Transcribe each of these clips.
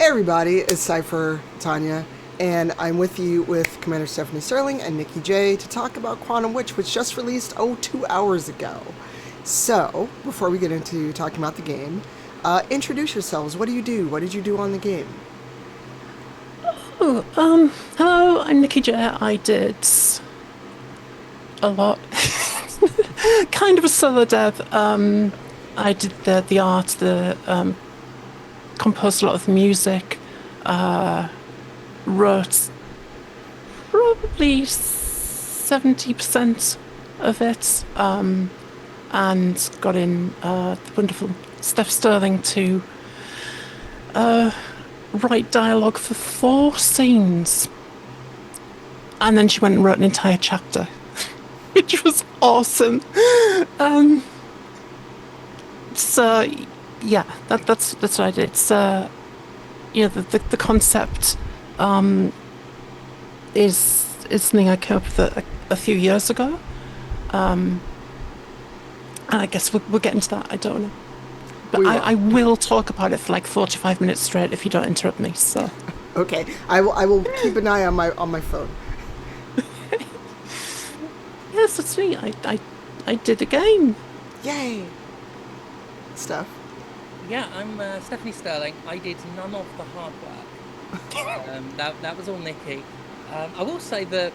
everybody, it's Cypher Tanya, and I'm with you with Commander Stephanie Sterling and Nikki J to talk about Quantum Witch, which just released, 2 hours ago. So, before we get into talking about the game, introduce yourselves. What do you do? What did you do on the game? Hello, I'm Nikki J. I did a lot. Kind of a solo dev. I did the art, composed a lot of the music, wrote probably 70% of it, and got in the wonderful Steph Sterling to write dialogue for 4 scenes. And then she went and wrote an entire chapter, which was awesome. Um, so yeah, that's what I did. So the concept is something I came up with a few years ago. And I guess we'll get into that. I don't know. But I will talk about it for like 45 minutes straight if you don't interrupt me. So Okay, I will keep an eye on my phone. yes, that's me. I did a game. Yay! Stuff. Yeah, I'm Stephanie Sterling. I did none of the hard work. That was all Nikki. I will say that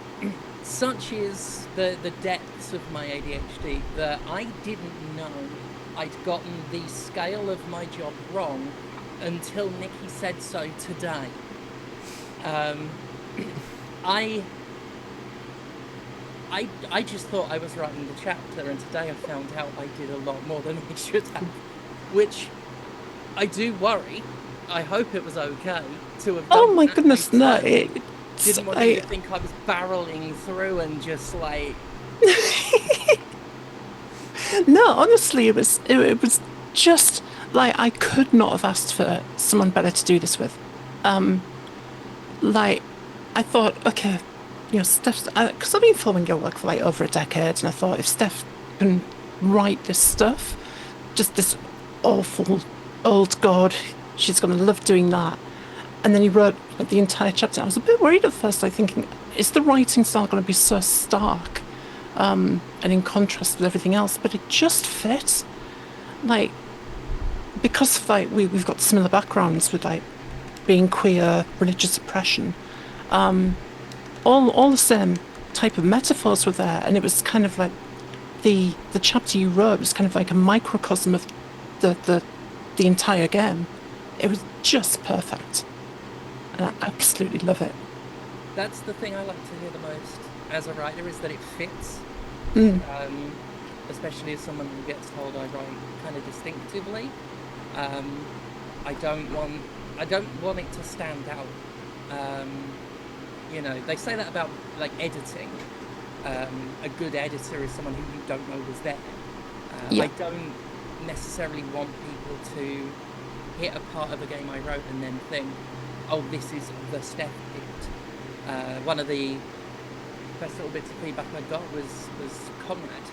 such is the depths of my ADHD that I didn't know I'd gotten the scale of my job wrong until Nikki said so today. I just thought I was writing the chapter, and today I found out I did a lot more than I should have, which I do worry. I hope it was okay to have done. Oh my that. goodness, no! Didn't want you to think I was barreling through and just like. No, honestly, it was just like I could not have asked for someone better to do this with. Like I thought, okay, Steph's because I've been following your work for like over a decade, and I thought if Steph can write this stuff, just this awful old god, she's gonna love doing that. And then he wrote like the entire chapter. I was a bit worried at first, like thinking, is the writing style going to be so stark, and in contrast with everything else? But it just fit, like because of, like we've got similar backgrounds with like being queer, religious oppression, all the same type of metaphors were there, and it was kind of like the chapter you wrote was kind of like a microcosm of the entire game. It was just perfect. And I absolutely love it. That's the thing I like to hear the most as a writer, is that it fits. Mm. Especially as someone who gets told I write kind of distinctively. I don't want it to stand out. They say that about like editing. A good editor is someone who you don't know was there. Yeah. I don't necessarily want people to hit a part of a game I wrote and then think, oh, this is the Steph bit. One of the best little bits of feedback I got was Conrad,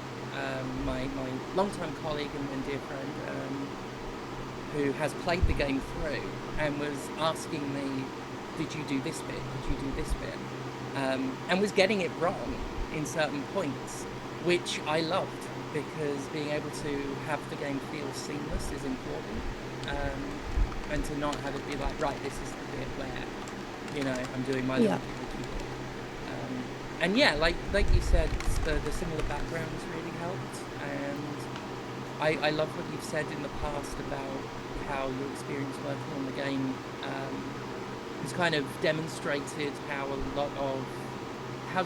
my longtime colleague and dear friend, who has played the game through and was asking me, did you do this bit? Did you do this bit? And was getting it wrong in certain points, which I loved, because being able to have the game feel seamless is important. And to not have it be like, right, this is the bit where, I'm doing my little keyboard. And yeah, like you said, the similar backgrounds really helped. And I love what you've said in the past about how your experience working on the game has kind of demonstrated how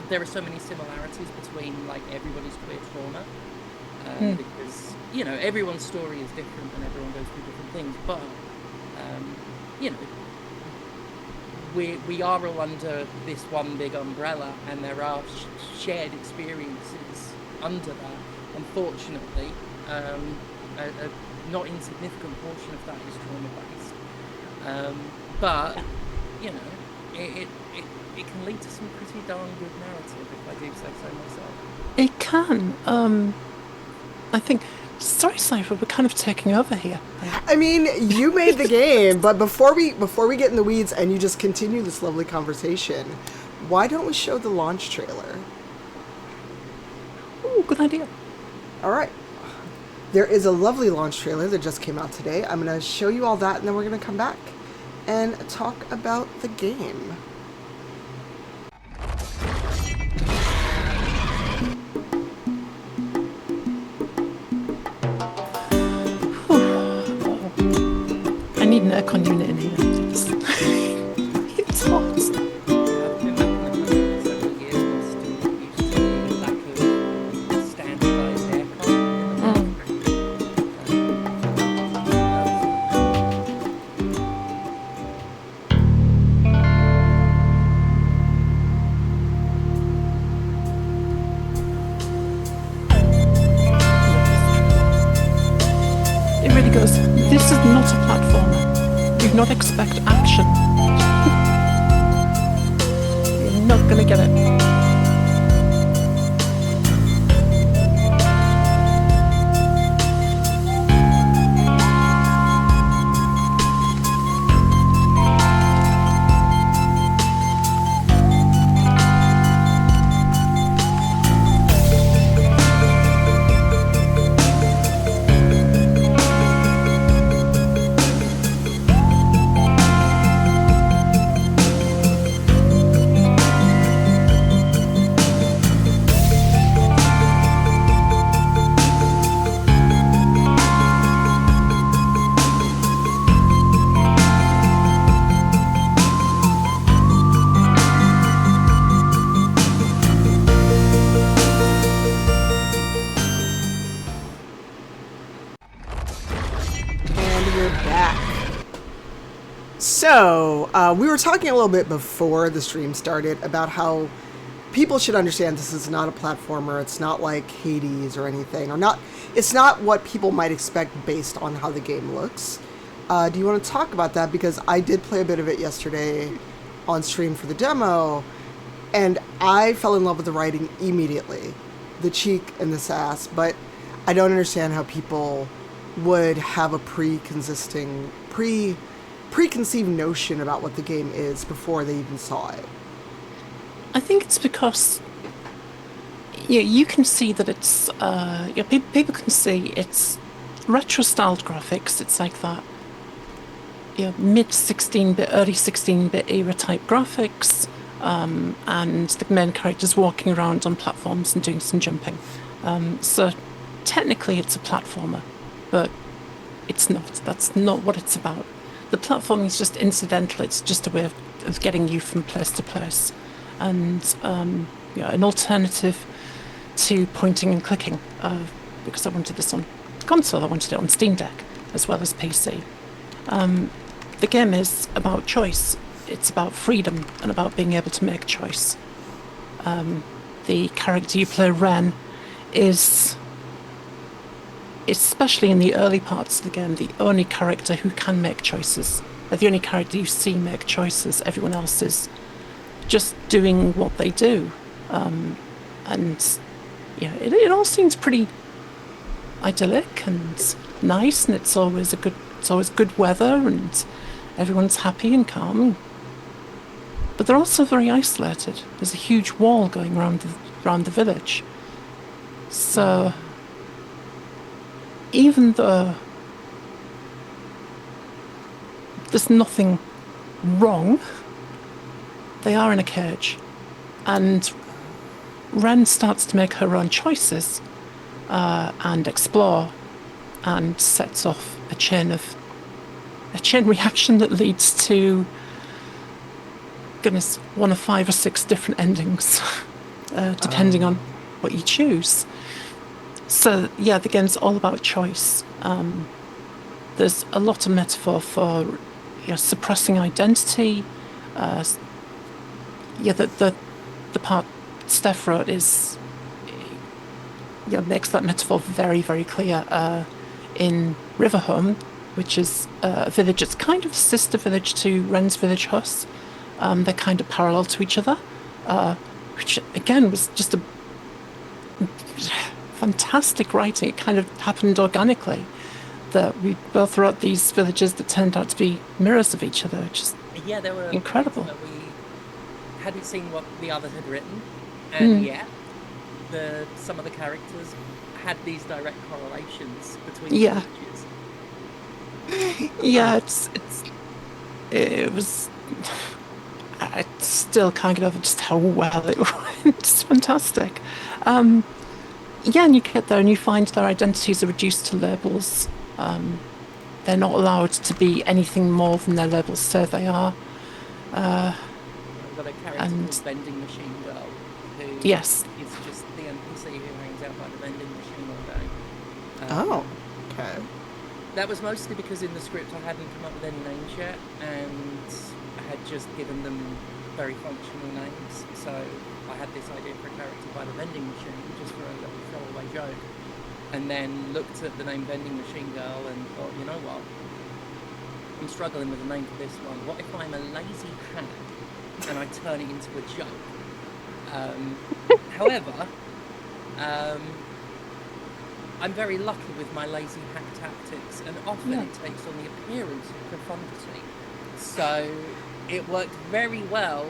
there are so many similarities between like everybody's queer trauma. Because everyone's story is different and everyone goes through different things, but we are all under this one big umbrella, and there are shared experiences under that. Unfortunately, a not insignificant portion of that is trauma based, but it can lead to some pretty darn good narrative, if I do say so myself. It can. I think Sorry, Cypher, we're kind of taking over here. I mean, you made the game, but before we get in the weeds and you just continue this lovely conversation, why don't we show the launch trailer? Ooh, good idea. All right. There is a lovely launch trailer that just came out today. I'm going to show you all that, and then we're going to come back and talk about the game. I need an aircon unit in here. It's hot. I've been back in the country for several years and still not used to the lack of standardised aircon in the country. It really goes, this is not a platformer. Do not expect action. You're not gonna get it. So, we were talking a little bit before the stream started about how people should understand this is not a platformer. It's not like Hades or anything, it's not what people might expect based on how the game looks. Do you want to talk about that? Because I did play a bit of it yesterday on stream for the demo, and I fell in love with the writing immediately. The cheek and the sass, but I don't understand how people would have a preconceived notion about what the game is before they even saw it. I think it's because you can see that it's people can see it's retro-styled graphics. It's like that mid 16-bit, early 16-bit era type graphics, and the main character's walking around on platforms and doing some jumping. So technically it's a platformer, but it's not. That's not what it's about. The platforming is just incidental. It's just a way of getting you from place to place, and an alternative to pointing and clicking. Because I wanted this on console, I wanted it on Steam Deck as well as PC. The game is about choice. It's about freedom and about being able to make choice. The character you play, Ren, is, especially in the early parts of the game, the only character who can make choices. The only character you see make choices. Everyone else is just doing what they do. It all seems pretty idyllic and nice, and it's always good weather, and everyone's happy and calm. But they're also very isolated. There's a huge wall going around the village. So even though there's nothing wrong, they are in a cage, and Ren starts to make her own choices and explore, and sets off a chain reaction that leads to, goodness, 1 of 5 or 6 different endings, depending on what you choose. So yeah, the game's all about choice. There's a lot of metaphor for suppressing identity. The part Steph wrote is makes that metaphor very, very clear in Riverhome, which is a village. It's kind of a sister village to Ren's village, Huss. They're kind of parallel to each other, which again was just a fantastic writing. It kind of happened organically that we both wrote these villages that turned out to be mirrors of each other, which is Yeah, there were incredible. points where we hadn't seen what the other had written, and Mm. yet some of the characters had these direct correlations between Yeah. villages. Yeah, it was. I still can't get over just how well it went. It's fantastic. Yeah, and you get there and you find their identities are reduced to labels. They're not allowed to be anything more than their labels say they are. We've got a character And called Vending Machine Girl, who yes, is just the NPC who hangs out by the vending machine all day. Oh, okay. That was mostly because in the script I hadn't come up with any names yet, and I had just given them very functional names. So I had this idea for a character by the vending machine, just for a little throwaway joke, and then looked at the name Vending Machine Girl and thought, you know what? I'm struggling with a name for this one. What if I'm a lazy hack and I turn it into a joke? However, I'm very lucky with my lazy hack tactics, and often it takes on the appearance of profundity. So it worked very well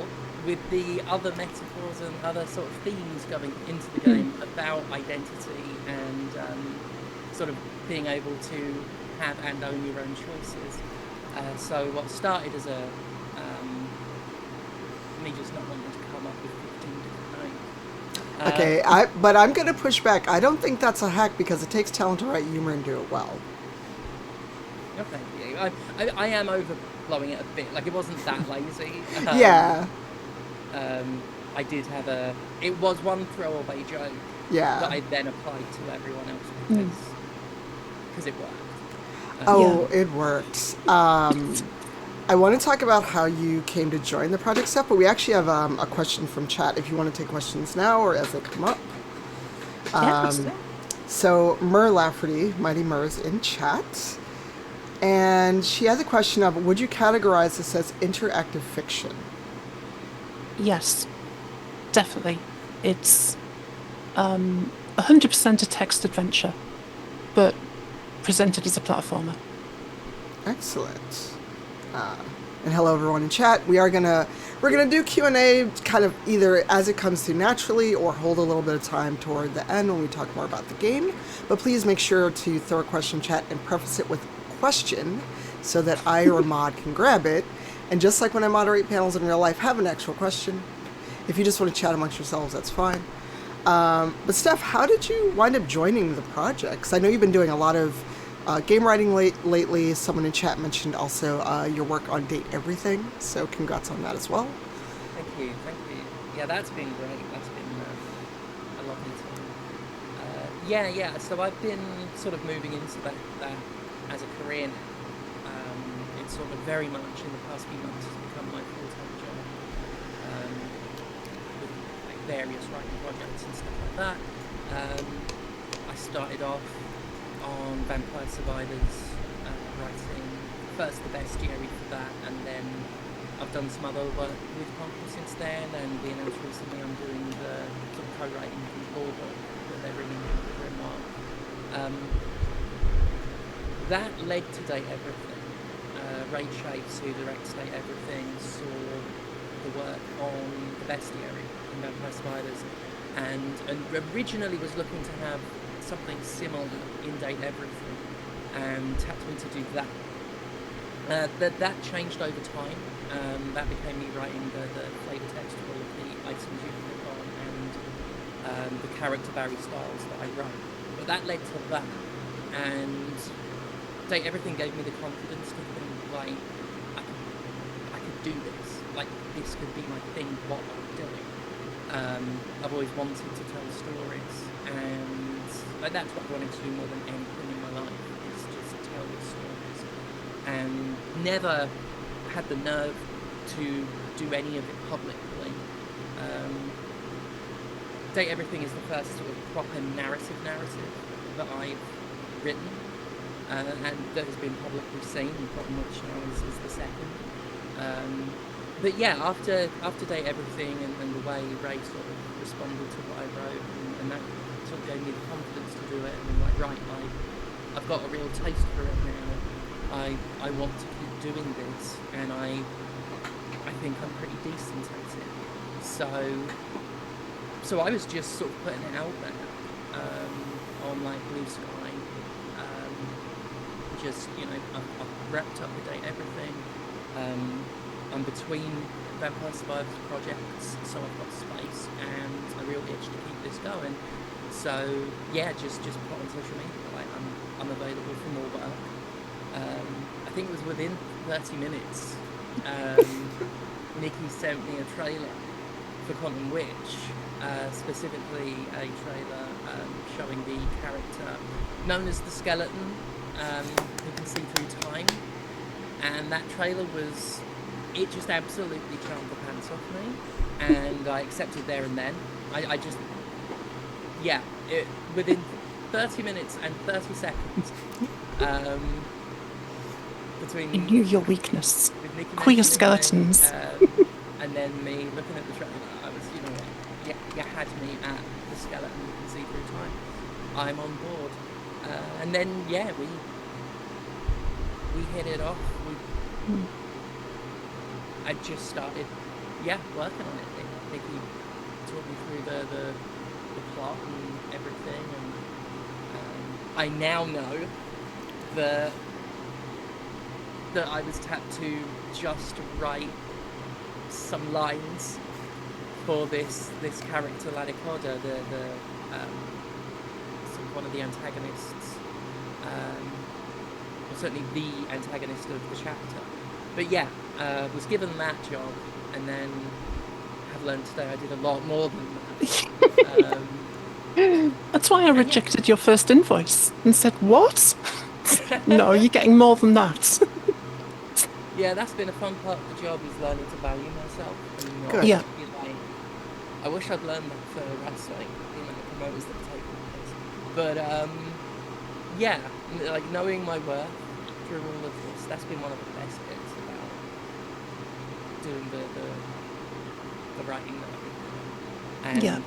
with the other metaphors and other sort of themes going into the game about identity and sort of being able to have and own your own choices. So what started as me just not wanting to come up with 15 different names. Okay, but I'm going to push back. I don't think that's a hack because it takes talent to write humor and do it well. No, thank you. I am overblowing it a bit. Like, it wasn't that lazy. Yeah. I did have it was one throwaway joke Yeah. that I then applied to everyone else because it worked. Oh, it worked. I want to talk about how you came to join the project stuff, but we actually have a question from chat if you want to take questions now or as they come up. So Mur Lafferty, Mighty Mur, is in chat, and she has a question of, would you categorize this as interactive fiction? yes, definitely. It's 100% a text adventure, but presented as a platformer. Excellent. And hello everyone in chat. We're gonna do Q&A kind of either as it comes through naturally or hold a little bit of time toward the end when we talk more about the game. But please make sure to throw a question in chat and preface it with a question so that I or a mod can grab it. And just like when I moderate panels in real life, have an actual question. If you just want to chat amongst yourselves, that's fine. But Steph, how did you wind up joining the project? 'Cause I know you've been doing a lot of game writing lately. Someone in chat mentioned also your work on Date Everything, so congrats on that as well. Thank you. Yeah, that's been great. That's been a lovely time. Yeah. So I've been sort of moving into that as a career now. It's sort of very much in the past few months has become my full-time job with like various writing projects and stuff like that. I started off on Vampire Survivors, writing first the bestiary for that, and then I've done some other work with Pumpkin since then, and we announced recently I'm doing the sort of co-writing the lore book that they're reading with Grimoire. That led to Date Everything. Ray Chase, who directs Date Everything, saw the work on the bestiary in Vampire Survivors, and originally was looking to have something similar in Date Everything, and tapped me to do that. That changed over time. That became me writing the flavor text for all of the items you click on and the character Barry styles that I wrote. But that led to that, and Date Everything gave me the confidence to think, like, I could do this. Like, this could be my thing, what I'm doing. I've always wanted to tell stories, and like that's what I wanted to do more than anything in my life, is just tell stories. And never had the nerve to do any of it publicly. Date Everything is the first sort of proper narrative that I've written, and that has been publicly seen, and quantumwitch now is the second. But yeah, after Date Everything and the way Ray sort of responded to what I wrote, and that sort of gave me the confidence to do it, and I'm like, right, I've got a real taste for it now. I want to keep doing this, and I think I'm pretty decent at it. So I was just sort of putting it out there on like Blue Sky. Just, you know, I've wrapped up to date everything. I'm between Vampire Survivors projects, so I've got space and a real itch to keep this going. So yeah, just put on social media like I'm available for more work. I think it was within 30 minutes. Nikki sent me a trailer for quantumwitch, specifically a trailer showing the character known as the Skeleton, who can see through time. And that trailer it just absolutely charmed the pants off me, and I accepted there and then. I just, yeah, within 30 minutes and 30 seconds, between... You knew your weakness. With Nikki Queer mentioning skeletons. and then me looking at the trailer, I was, you know what, you had me at the skeleton who can see through time. I'm on board. And then, yeah, we hit it off. I just started, working on it. Nikki talked me through the plot and everything, and I now know that I was tapped to just write some lines for this character Ladicoda, one of the antagonists, or certainly the antagonist of the chapter. But yeah, was given that job, and then have learned today I did a lot more than that. That's why I rejected your first invoice and said, what? No, you're getting more than that. Yeah, that's been a fun part of the job, is learning to value myself. And not Good. Yeah. be like, I wish I'd learned that for wrestling, the amount of promoters that take this. But yeah, like knowing my worth through all of this, that's been one of the best bits about doing the writing that I've been doing. And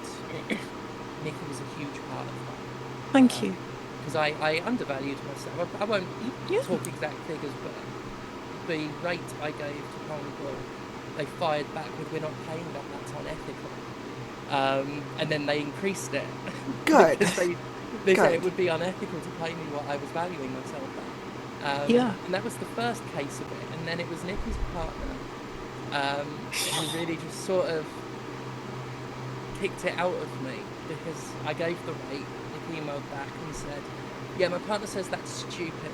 Nikki was a huge part of that. Thank you. Because I undervalued myself. I won't talk exact figures, but the rate I gave to Conquer, they fired back with, we're not paying that, that's unethical. And then they increased it. Good. Because they said it Good. would be unethical to pay me what I was valuing myself at. And that was the first case of it. And then it was Nikki's partner, who really just sort of kicked it out of me, because I gave the rate. Nikki emailed back and said, yeah, my partner says that's stupid.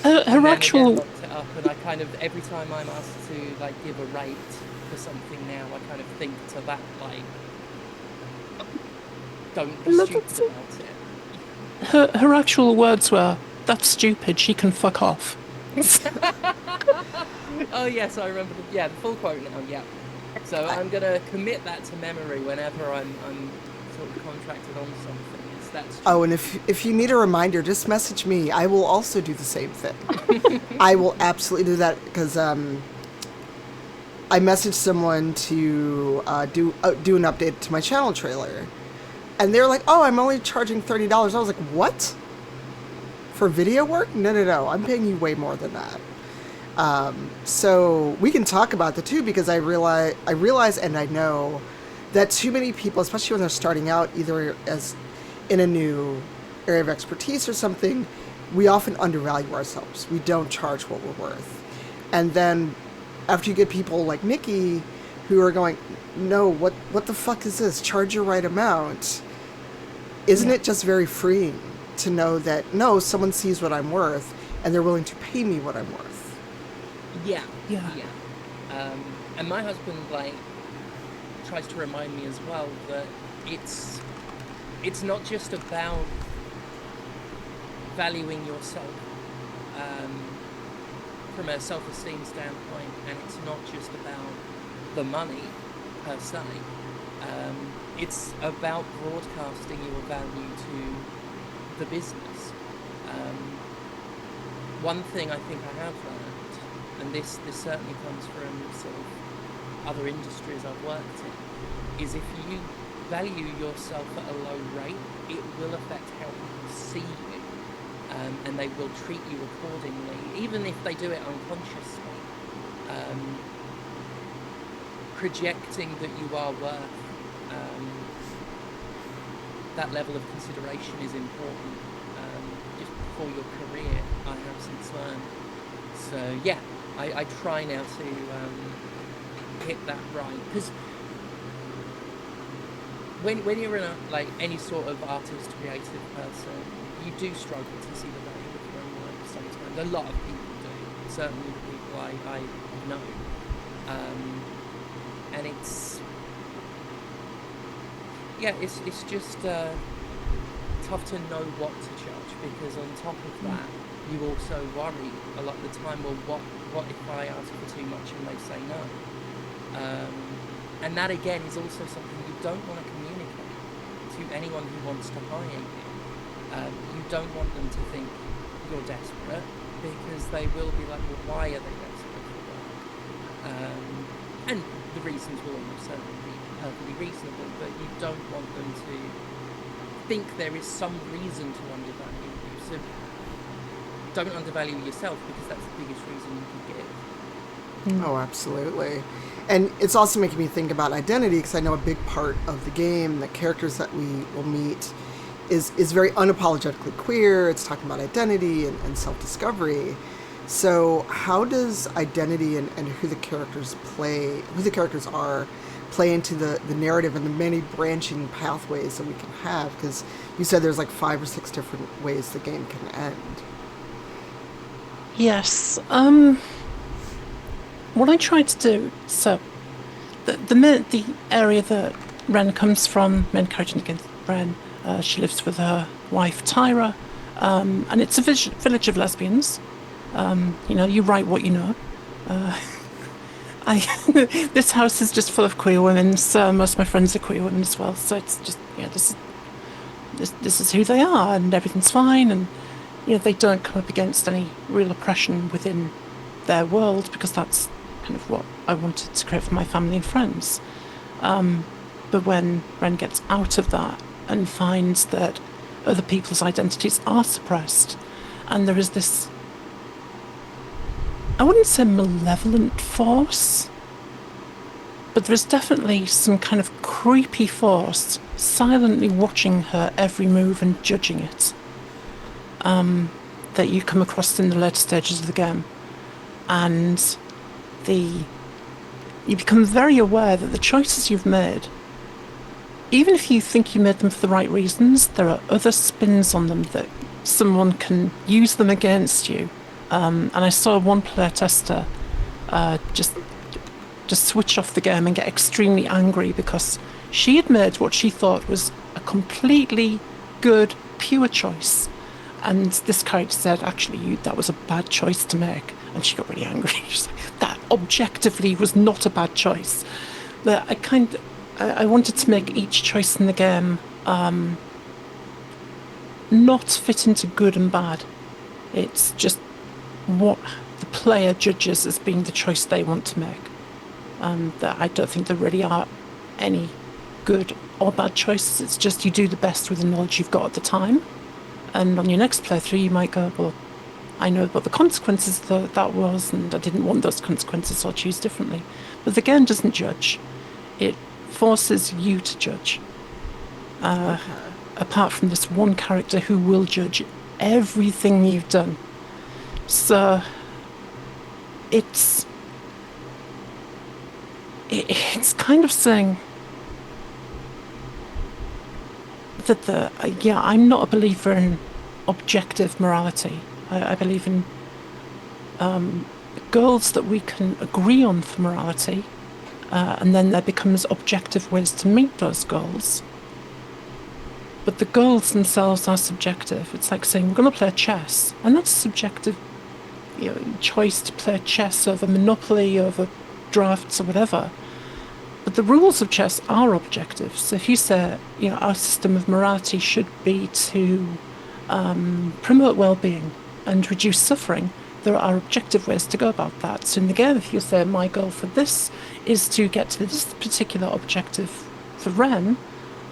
Her actual... looked it up, and I kind of, every time I'm asked to like give a rate for something now, I kind of think to that, like, don't be stupid about it. Her actual words were, that's stupid, she can fuck off. Oh yes, I remember the full quote now, yeah. So I'm going to commit that to memory whenever I'm sort of contracted on something. That's Oh, and if you need a reminder, just message me. I will also do the same thing. I will absolutely do that, because I messaged someone to do an update to my channel trailer, and they're like, "Oh, I'm only charging $30." I was like, "What? For video work? No. I'm paying you way more than that." So we can talk about the two, because I realize, and I know that too many people, especially when they're starting out, either as in a new area of expertise or something, we often undervalue ourselves. We don't charge what we're worth. And then after you get people like Nikki who are going, no, what the fuck is this? Charge your right amount. Isn't it just very freeing to know that, no, someone sees what I'm worth and they're willing to pay me what I'm worth? Yeah. Yeah. And my husband, like, tries to remind me as well that it's not just about valuing yourself from a self-esteem standpoint, and it's not just about the money per se. It's about broadcasting your value to the business. One thing I think I have learned, and this certainly comes from sort of other industries I've worked in, is if you value yourself at a low rate, it will affect how people see you, and they will treat you accordingly, even if they do it unconsciously. Projecting that you are worth that level of consideration is important, just for your career, I have since learned. So yeah, I try now to hit that right, because when you're in like any sort of artist, creative person, you do struggle to see the value of your own work sometimes. A lot of people do, certainly the people I know. And it's just tough to know what to judge, because on top of that, you also worry a lot of the time, well, what if I ask for too much and they say no? And that again is also something you don't want to communicate to anyone who wants to hire you. You don't want them to think you're desperate, because they will be like, well, why are they desperate for work? And the reasons will almost certainly be perfectly reasonable, but you don't want them to think there is some reason to undervalue you. So don't undervalue yourself, because that's the biggest reason you can give. Oh, absolutely. And it's also making me think about identity, because I know a big part of the game, the characters that we will meet, is very unapologetically queer. It's talking about identity and self-discovery. So how does identity and who the characters are, play into the narrative and the many branching pathways that we can have? Because you said there's like 5 or 6 different ways the game can end. Yes. What I tried to do, so the area that Ren comes from, main character against Ren, she lives with her wife Tyra, and it's a village of lesbians. You write what you know. This house is just full of queer women, so most of my friends are queer women as well. So it's just, this is who they are, and everything's fine, and they don't come up against any real oppression within their world, because that's kind of what I wanted to create for my family and friends. But when Ren gets out of that and finds that other people's identities are suppressed, and there is this, I wouldn't say malevolent force, but there is definitely some kind of creepy force silently watching her every move and judging it, that you come across in the later stages of the game. And you become very aware that the choices you've made, even if you think you made them for the right reasons, there are other spins on them that someone can use them against you. And I saw one playtester just switch off the game and get extremely angry because she had made what she thought was a completely good, pure choice. And this character said, actually, that was a bad choice to make. And she got really angry. She's like, that objectively was not a bad choice. But I wanted to make each choice in the game not fit into good and bad. It's just what the player judges as being the choice they want to make. That I don't think there really are any good or bad choices. It's just you do the best with the knowledge you've got at the time. And on your next playthrough, you might go, well, I know what the consequences that was, and I didn't want those consequences, so I'll choose differently. But the game doesn't judge. It forces you to judge. Apart from this one character who will judge everything you've done. So it's kind of saying that I'm not a believer in objective morality. I believe in goals that we can agree on for morality, and then there becomes objective ways to meet those goals. But the goals themselves are subjective. It's like saying we're going to play chess, and that's a subjective choice to play chess over Monopoly, over drafts or whatever. But the rules of chess are objective. So if you say, our system of morality should be to promote well-being and reduce suffering, there are objective ways to go about that. So in the game, if you say my goal for this is to get to this particular objective for Ren,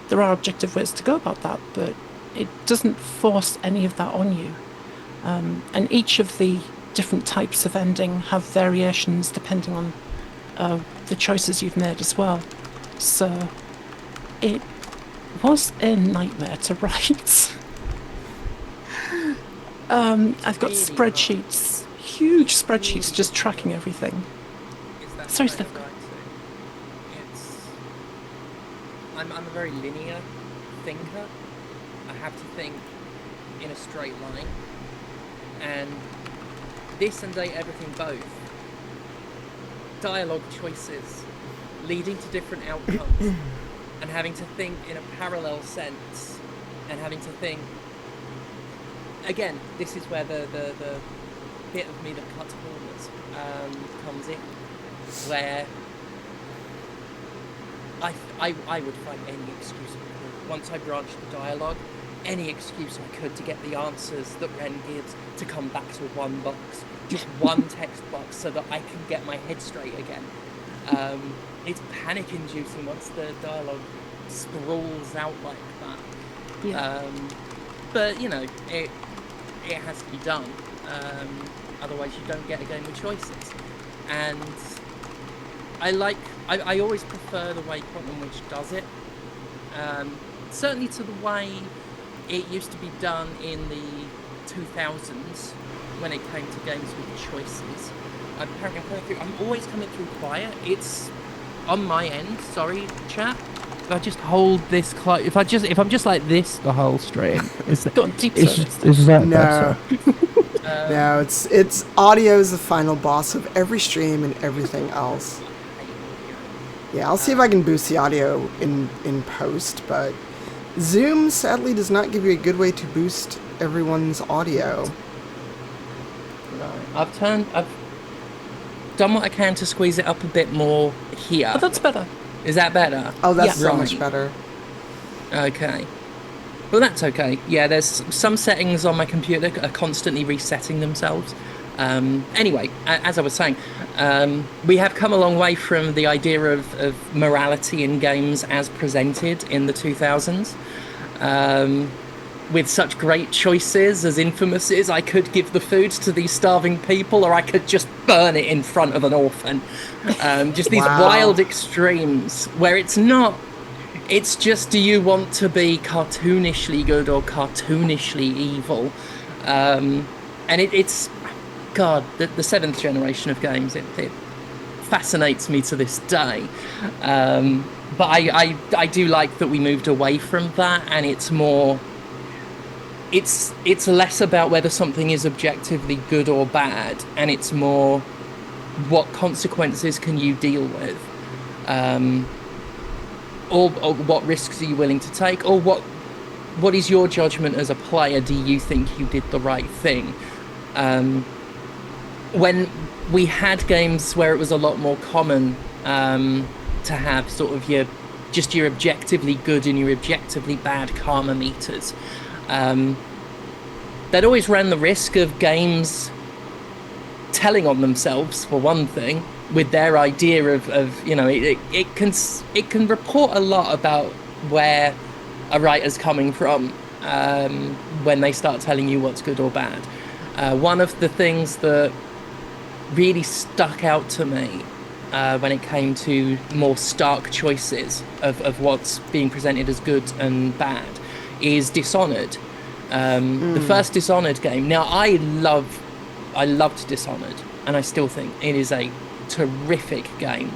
there are objective ways to go about that, but it doesn't force any of that on you. And each of the different types of ending have variations depending on the choices you've made as well. So it was a nightmare to write. I've got Really spreadsheets, huge spreadsheets, just tracking everything. Is that Sorry, kind of Steph. it's I'm a very linear thinker. I have to think in a straight line, and this and Date Everything both dialogue choices leading to different outcomes and having to think in a parallel sense and having to think again. This is where the bit of me that cuts corners comes in, where I would find any excuse I could. Once I branched the dialogue, any excuse I could to get the answers that Ren gives to come back to one box, just one text box, so that I can get my head straight again. It's panic-inducing once the dialogue sprawls out like that. Yeah. But you know, it has to be done. Otherwise, you don't get a game with choices. And I always prefer the way quantumwitch does it. Certainly to the way it used to be done in the 2000s when it came to games with choices. I'm always coming through quiet. It's on my end. Sorry, chat. If I just hold this close, if I'm just like this the whole stream, is that Go on, deep throat. is that No. better? No, it's audio is the final boss of every stream and everything else. Yeah, I'll see if I can boost the audio in post, but Zoom sadly does not give you a good way to boost everyone's audio. Right. I've done what I can to squeeze it up a bit more here. Oh, that's better. Is that better? Oh, that's Yeah. so much Right. better. Okay. Well, that's okay. Yeah, there's some settings on my computer are constantly resetting themselves. Anyway, as I was saying, we have come a long way from the idea of morality in games as presented in the 2000s. With such great choices as Infamous is, I could give the food to these starving people, or I could just burn it in front of an orphan. Just these Wow. wild extremes where it's just, do you want to be cartoonishly good or cartoonishly evil? And it's, God, the seventh generation of games, it fascinates me to this day. But I do like that we moved away from that, and it's more, it's less about whether something is objectively good or bad, and it's more what consequences can you deal with, or what risks are you willing to take, or what is your judgment as a player? Do you think you did the right thing? When we had games where it was a lot more common to have sort of your objectively good and your objectively bad karma meters, that always ran the risk of games telling on themselves, for one thing, with their idea of you know, it can report a lot about where a writer's coming from when they start telling you what's good or bad. One of the things that really stuck out to me when it came to more stark choices of what's being presented as good and bad is Dishonored. The first Dishonored game. Now, I loved Dishonored, and I still think it is a terrific game.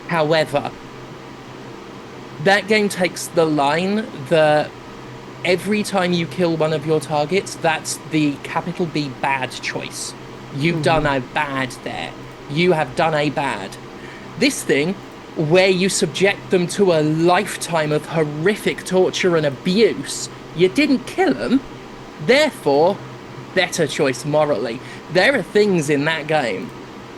However, that game takes the line that every time you kill one of your targets, that's the capital B bad choice. You've done a bad there. You have done a bad. This thing, where you subject them to a lifetime of horrific torture and abuse, you didn't kill them, therefore, better choice morally. There are things in that game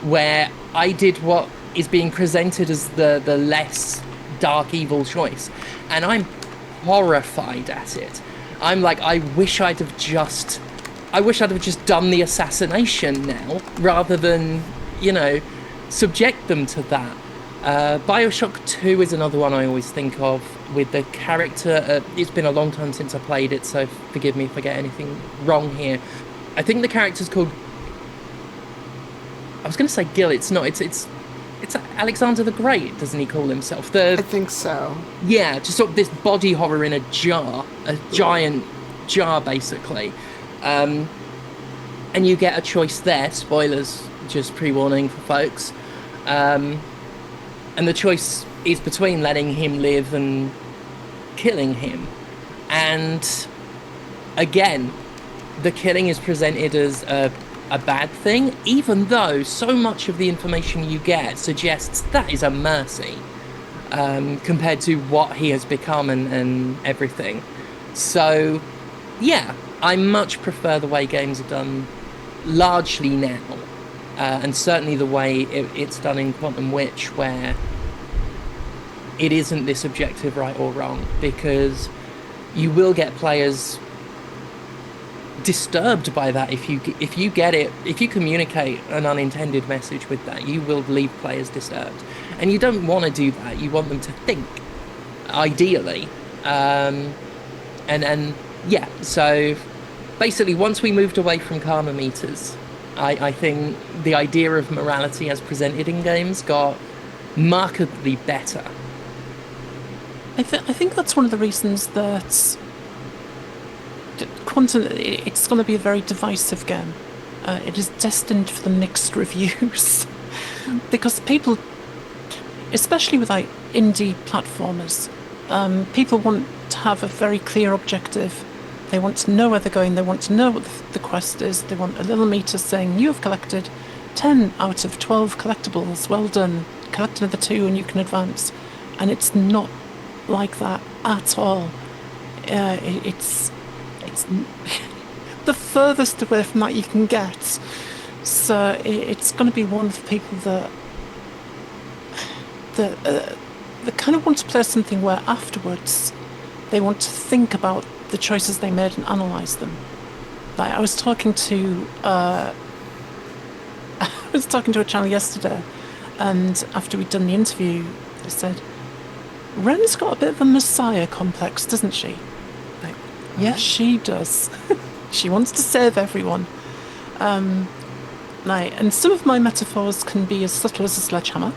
where I did what is being presented as the less dark evil choice, and I'm horrified at it. I'm like, I wish I'd have just done the assassination now, rather than, you know, subject them to that. Bioshock 2 is another one I always think of with the character. It's been a long time since I played it, so forgive me if I get anything wrong here. I think the character's called... I was going to say Gil, it's not. It's Alexander the Great, doesn't he call himself? I think so. Yeah, just sort of this body horror in a jar, a giant jar, basically. And you get a choice there. Spoilers, just pre-warning for folks. And the choice is between letting him live and killing him. And again, the killing is presented as a bad thing, even though so much of the information you get suggests that is a mercy compared to what he has become and everything. So, yeah, I much prefer the way games are done largely now, and certainly the way it's done in Quantum Witch, where it isn't this objective right or wrong, because you will get players disturbed by that. If you get it, if you communicate an unintended message with that, you will leave players disturbed, and you don't want to do that. You want them to think, ideally, and yeah. So basically, once we moved away from karma meters, I think the idea of morality as presented in games got markedly better. I think that's one of the reasons that Quantum, it's going to be a very divisive game. It is destined for the mixed reviews. Because people, especially with like indie platformers, people want to have a very clear objective. They want to know where they're going. They want to know what the quest is. They want a little meter saying, you have collected 10 out of 12 collectibles. Well done. Collect another 2 and you can advance. And it's not like that at all. It's the furthest away from that you can get. So it's going to be one of the people that kind of want to play something where afterwards they want to think about the choices they made and analyse them. Like I was talking to a channel yesterday, and after we'd done the interview, they said, Ren's got a bit of a messiah complex, doesn't she? Like, yes, she does. She wants to save everyone. And some of my metaphors can be as subtle as a sledgehammer.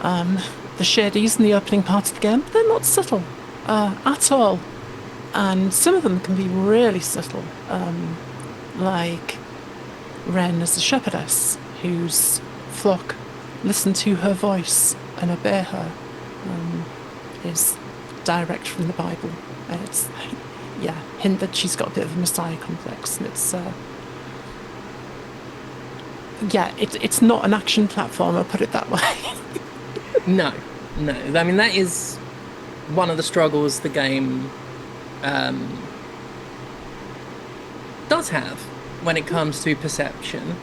The shadies in the opening part of the game, they're not subtle at all. And some of them can be really subtle, like Ren as a shepherdess, whose flock listen to her voice and obey her, is direct from the Bible. And it's, yeah, hint that she's got a bit of a messiah complex, and it's, it's not an action platformer, put it that way. No. I mean, that is one of the struggles the game does have when it comes to perception.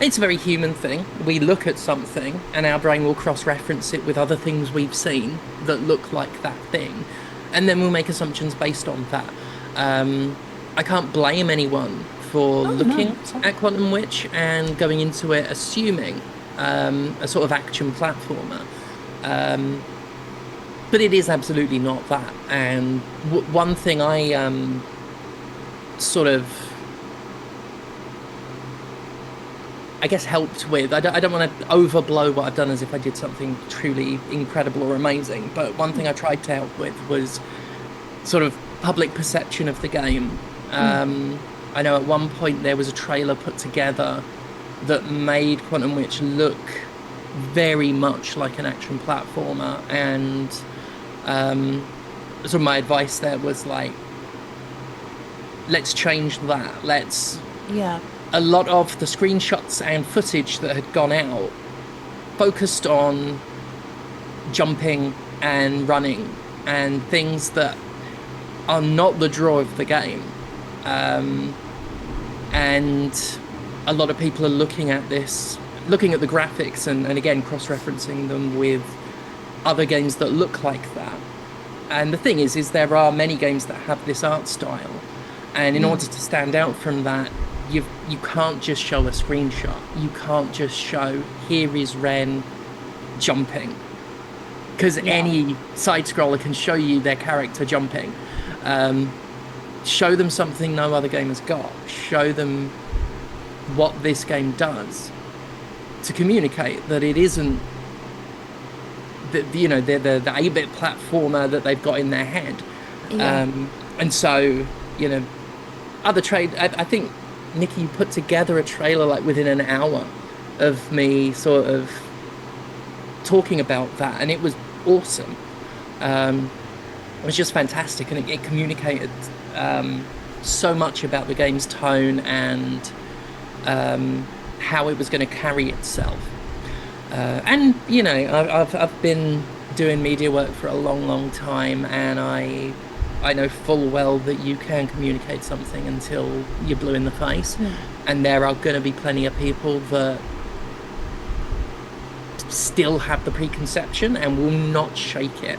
It's a very human thing. We look at something and our brain will cross-reference it with other things we've seen that look like that thing, and then we'll make assumptions based on that. I can't blame anyone for looking at Quantum Witch and going into it assuming a sort of action platformer. But it is absolutely not that. And one thing I sort of, I guess, helped with, I don't want to overblow what I've done as if I did something truly incredible or amazing, but one thing I tried to help with was sort of public perception of the game. I know at one point there was a trailer put together that made Quantum Witch look very much like an action platformer, and so my advice there was like, let's change that. A lot of the screenshots and footage that had gone out focused on jumping and running and things that are not the draw of the game, and a lot of people are looking at the graphics and again cross-referencing them with other games that look like that. And the thing is there are many games that have this art style, and in order to stand out from that, you can't just show a screenshot. You can't just show, here is Ren jumping, because any side scroller can show you their character jumping. Show them something no other game has got. Show them what this game does to communicate that it isn't the 8-bit platformer that they've got in their head. And so, I think Nikki put together a trailer like within an hour of me sort of talking about that, and it was awesome. It was just fantastic, and it communicated so much about the game's tone and how it was going to carry itself. And I've been doing media work for a long time, and I know full well that you can communicate something until you're blue in the face. And there are going to be plenty of people that still have the preconception and will not shake it.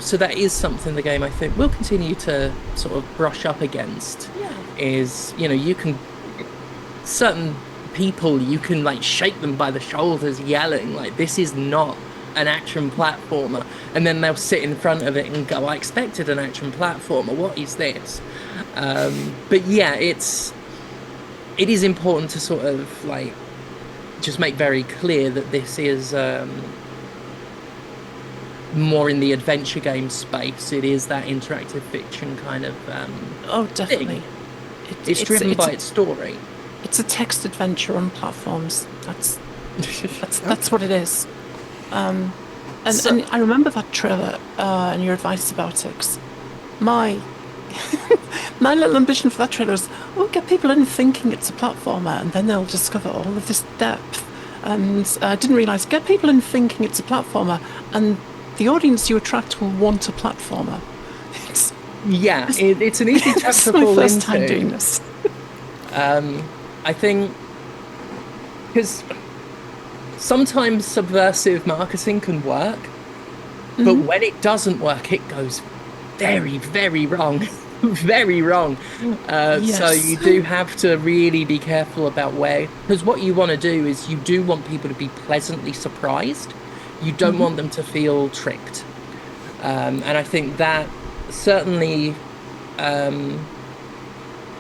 So that is something the game, I think, will continue to sort of brush up against. Is, you can, certain people, you can like shake them by the shoulders yelling like, this is not an action platformer, and then they'll sit in front of it and go, I expected an action platformer, what is this? But yeah, it is important to sort of like just make very clear that this is more in the adventure game space. It is that interactive fiction kind of definitely thing. It's driven by its story. It's a text adventure on platforms. That's what it is. And I remember that trailer and your advice about it. 'Cause my little ambition for that trailer was, get people in thinking it's a platformer, and then they'll discover all of this depth. And I didn't realise, get people in thinking it's a platformer, and the audience you attract will want a platformer. It's an easy trap to fall into. That's my first time doing this. I think because sometimes subversive marketing can work, but when it doesn't work, it goes very, very wrong. Very wrong. So you do have to really be careful about where, because what you want to do is you do want people to be pleasantly surprised. You don't want them to feel tricked. And I think that certainly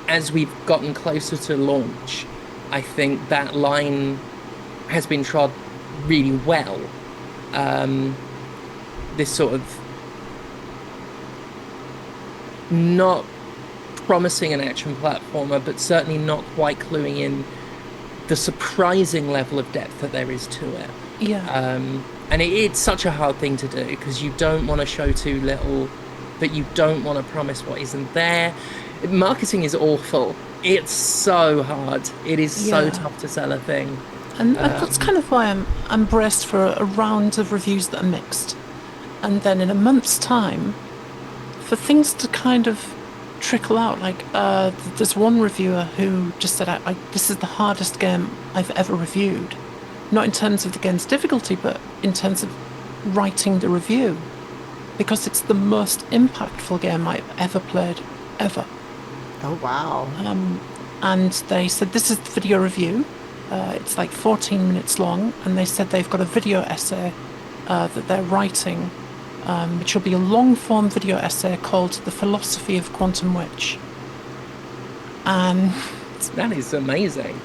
as we've gotten closer to launch, I think that line has been trod really well. This sort of not promising an action platformer, but certainly not quite cluing in the surprising level of depth that there is to it. And it's such a hard thing to do, because you don't want to show too little, but you don't want to promise what isn't there. Marketing is awful. It's so hard. It is so tough to sell a thing. And that's kind of why I'm braced for a round of reviews that are mixed. And then in a month's time, for things to kind of trickle out. Like, there's one reviewer who just said, this is the hardest game I've ever reviewed. Not in terms of the game's difficulty, but in terms of writing the review. Because it's the most impactful game I've ever played, ever. Oh, wow. And they said, this is the video review. It's like 14 minutes long, and they said they've got a video essay that they're writing, which will be a long-form video essay called The Philosophy of quantumwitch. And that is amazing.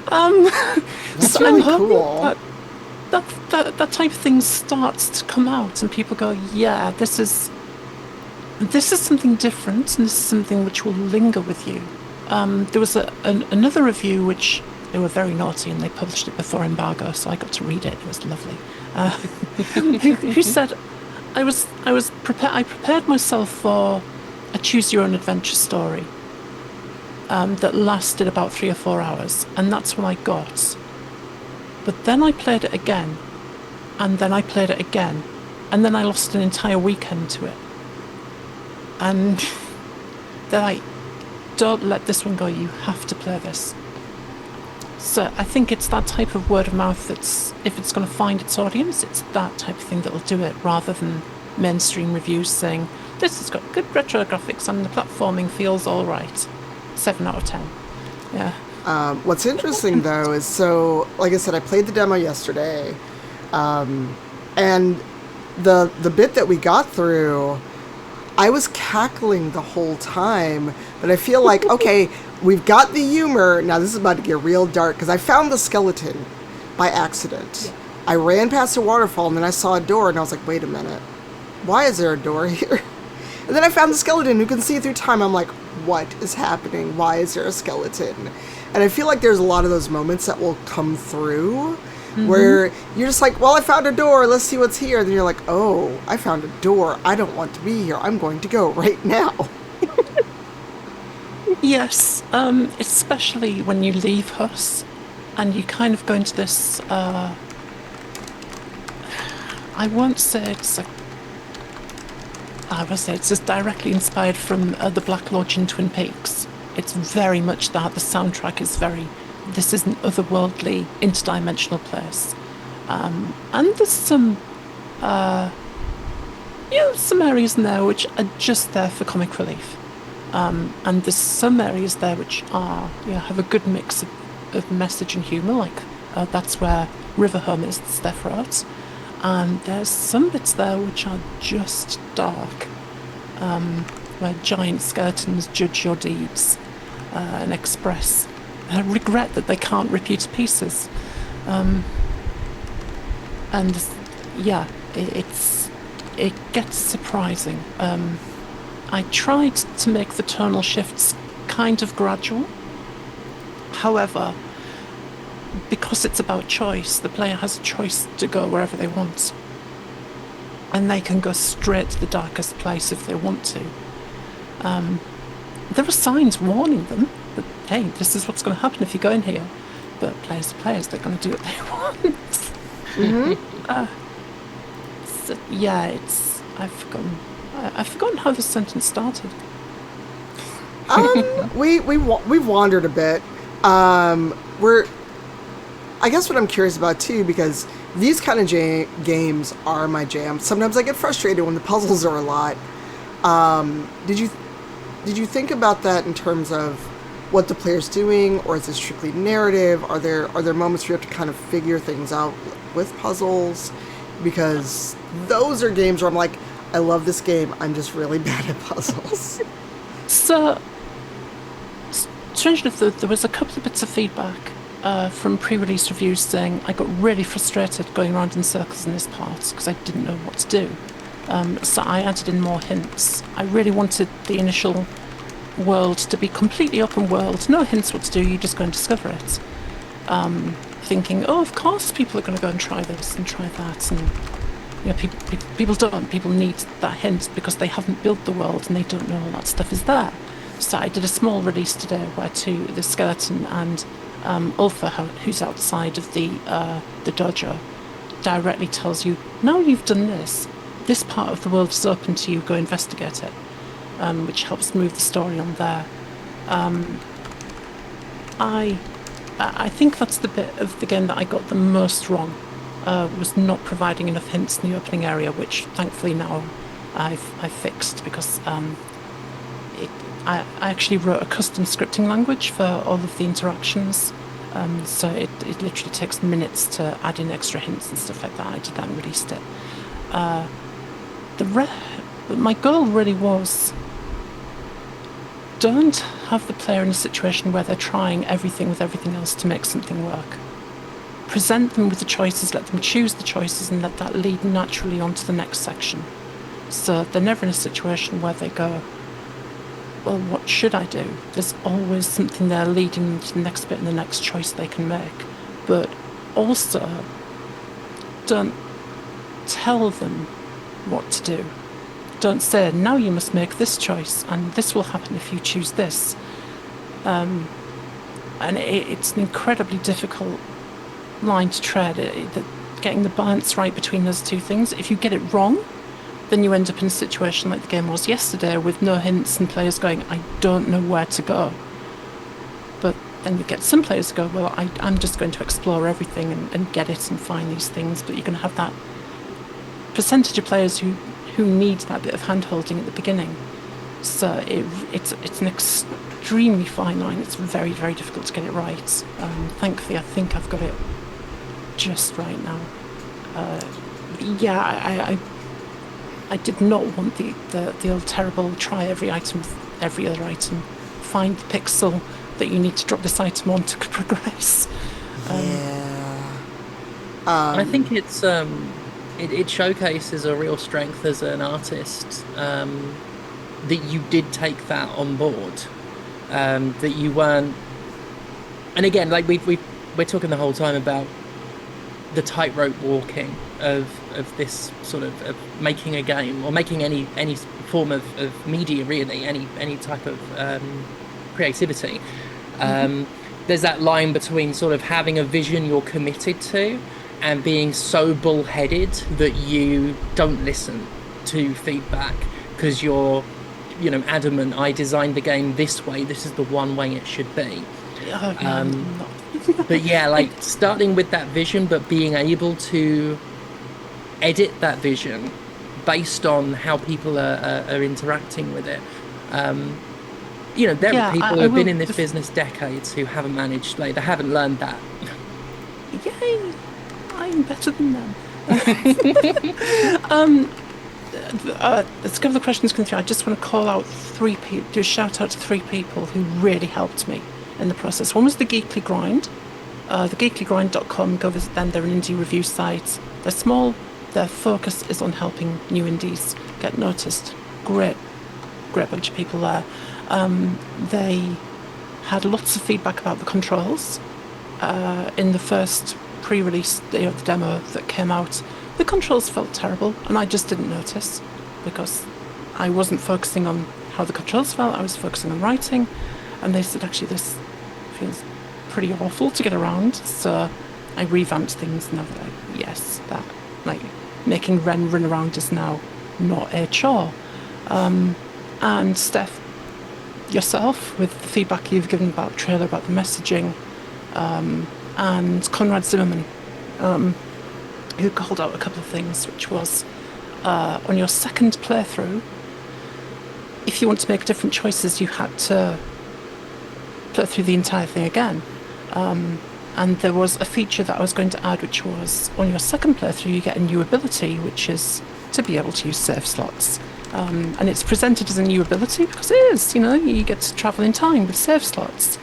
That's so really I'm hoping cool. that type of thing starts to come out, and people go, yeah, this is something different, and this is something which will linger with you. There was another review which they were very naughty, and they published it before embargo, so I got to read it. It was lovely. Who said, I prepared myself for a choose your own adventure story that lasted about 3 or 4 hours, and that's what I got. But then I played it again, and then I played it again, and then I lost an entire weekend to it. And they're like, don't let this one go, you have to play this. So I think it's that type of word of mouth that's, if it's going to find its audience, it's that type of thing that'll do it, rather than mainstream reviews saying, this has got good retro graphics and the platforming feels all right. 7 out of 10. Yeah. What's interesting, though, is, so, like I said, I played the demo yesterday, And the bit that we got through, I was cackling the whole time, but I feel like, okay, we've got the humor. Now this is about to get real dark, because I found the skeleton by accident. Yeah. I ran past a waterfall, and then I saw a door, and I was like, wait a minute. Why is there a door here? And then I found the skeleton who can see through time. I'm like, what is happening? Why is there a skeleton? And I feel like there's a lot of those moments that will come through where you're just like, well, I found a door. Let's see what's here. Then you're like, oh, I found a door. I don't want to be here. I'm going to go right now. Yes, especially when you leave Huss and you kind of go into this, I won't say it's I would say it's just directly inspired from the Black Lodge in Twin Peaks. It's very much that. The soundtrack is very, this is an otherworldly, interdimensional place. And there's some, some areas in there which are just there for comic relief. And there's some areas there which are, have a good mix of message and humour, like that's where River Home is, it's there for art. And there's some bits there which are just dark, where giant skeletons judge your deeds and express regret that they can't rip you to pieces. And yeah, it gets surprising. I tried to make the tonal shifts kind of gradual. However, because it's about choice, the player has a choice to go wherever they want. And they can go straight to the darkest place if they want to. There are signs warning them that, hey, this is what's going to happen if you go in here. But players to players, they're going to do what they want. So, yeah, it's... I've forgotten how the sentence started. We've wandered a bit. I guess what I'm curious about too, because these kind of games are my jam. Sometimes I get frustrated when the puzzles are a lot. Did you think about that in terms of what the player's doing, or is it strictly narrative? Are there moments where you have to kind of figure things out with puzzles? Because those are games where I'm like, I love this game, I'm just really bad at puzzles. So, strangely enough, there was a couple of bits of feedback from pre-release reviews saying I got really frustrated going around in circles in this part because I didn't know what to do. So I added in more hints. I really wanted the initial world to be completely open world, no hints what to do, you just go and discover it. Thinking, oh, of course people are going to go and try this and try that, and people don't. People need that hint because they haven't built the world and they don't know all that stuff is there. So I did a small release today where the skeleton and Ulfa, who's outside of the dojo, directly tells you, now you've done this part of the world is open to you, go investigate it, which helps move the story on there. I think that's the bit of the game that I got the most wrong, was not providing enough hints in the opening area, which thankfully now I've fixed, because I actually wrote a custom scripting language for all of the interactions, so it literally takes minutes to add in extra hints and stuff like that. I did that and released it. My goal really was, don't have the player in a situation where they're trying everything with everything else to make something work. Present them with the choices, let them choose the choices, and let that lead naturally onto the next section. So they're never in a situation where they go, well, what should I do? There's always something there leading to the next bit and the next choice they can make. But also, don't tell them what to do. Don't say, now you must make this choice, and this will happen if you choose this. And it's an incredibly difficult line to tread, getting the balance right between those two things. If you get it wrong, then you end up in a situation like the game was yesterday, with no hints and players going, I don't know where to go. But then you get some players who go, well, I'm just going to explore everything and get it and find these things. But you're going to have that percentage of players who need that bit of hand-holding at the beginning. So it's an extremely fine line. It's very, very difficult to get it right. Thankfully, I think I've got it just right now. Yeah, I did not want the old terrible try every item with every other item, find the pixel that you need to drop this item on to progress. Yeah. I think it showcases a real strength as an artist, that you did take that on board, that you weren't. And again, like we're talking the whole time about the tightrope walking of this sort of making a game or making any form of media, really, any type of creativity. There's that line between sort of having a vision you're committed to and being so bullheaded that you don't listen to feedback because you're, adamant. I designed the game this way. This is the one way it should be. Oh, yeah, I'm not. But yeah, like starting with that vision, but being able to edit that vision based on how people are interacting with it. There Yeah, are people who I have been will- in this business decades who haven't managed, like, they haven't learned that. Yay! I'm better than them. Let's give the questions going through. I just want to call out three people, do a shout out to three people who really helped me in the process. One was the Geekly Grind. Thegeekligrind.com, go visit them. They're an indie review site. They're small. Their focus is on helping new indies get noticed. Great bunch of people there. They had lots of feedback about the controls. In the first pre-release the demo that came out, the controls felt terrible, and I just didn't notice because I wasn't focusing on how the controls felt. I was focusing on writing, and they said, actually, this feels pretty awful to get around. So I revamped things, and I was like, yes, that, like, making Ren run around is now not a chore. And Steph, yourself, with the feedback you've given about the trailer, about the messaging, and Conrad Zimmerman, who called out a couple of things, which was on your second playthrough, if you want to make different choices, you had to play through the entire thing again. And there was a feature that I was going to add, which was on your second playthrough, you get a new ability, which is to be able to use save slots. And it's presented as a new ability because it is, you get to travel in time with save slots.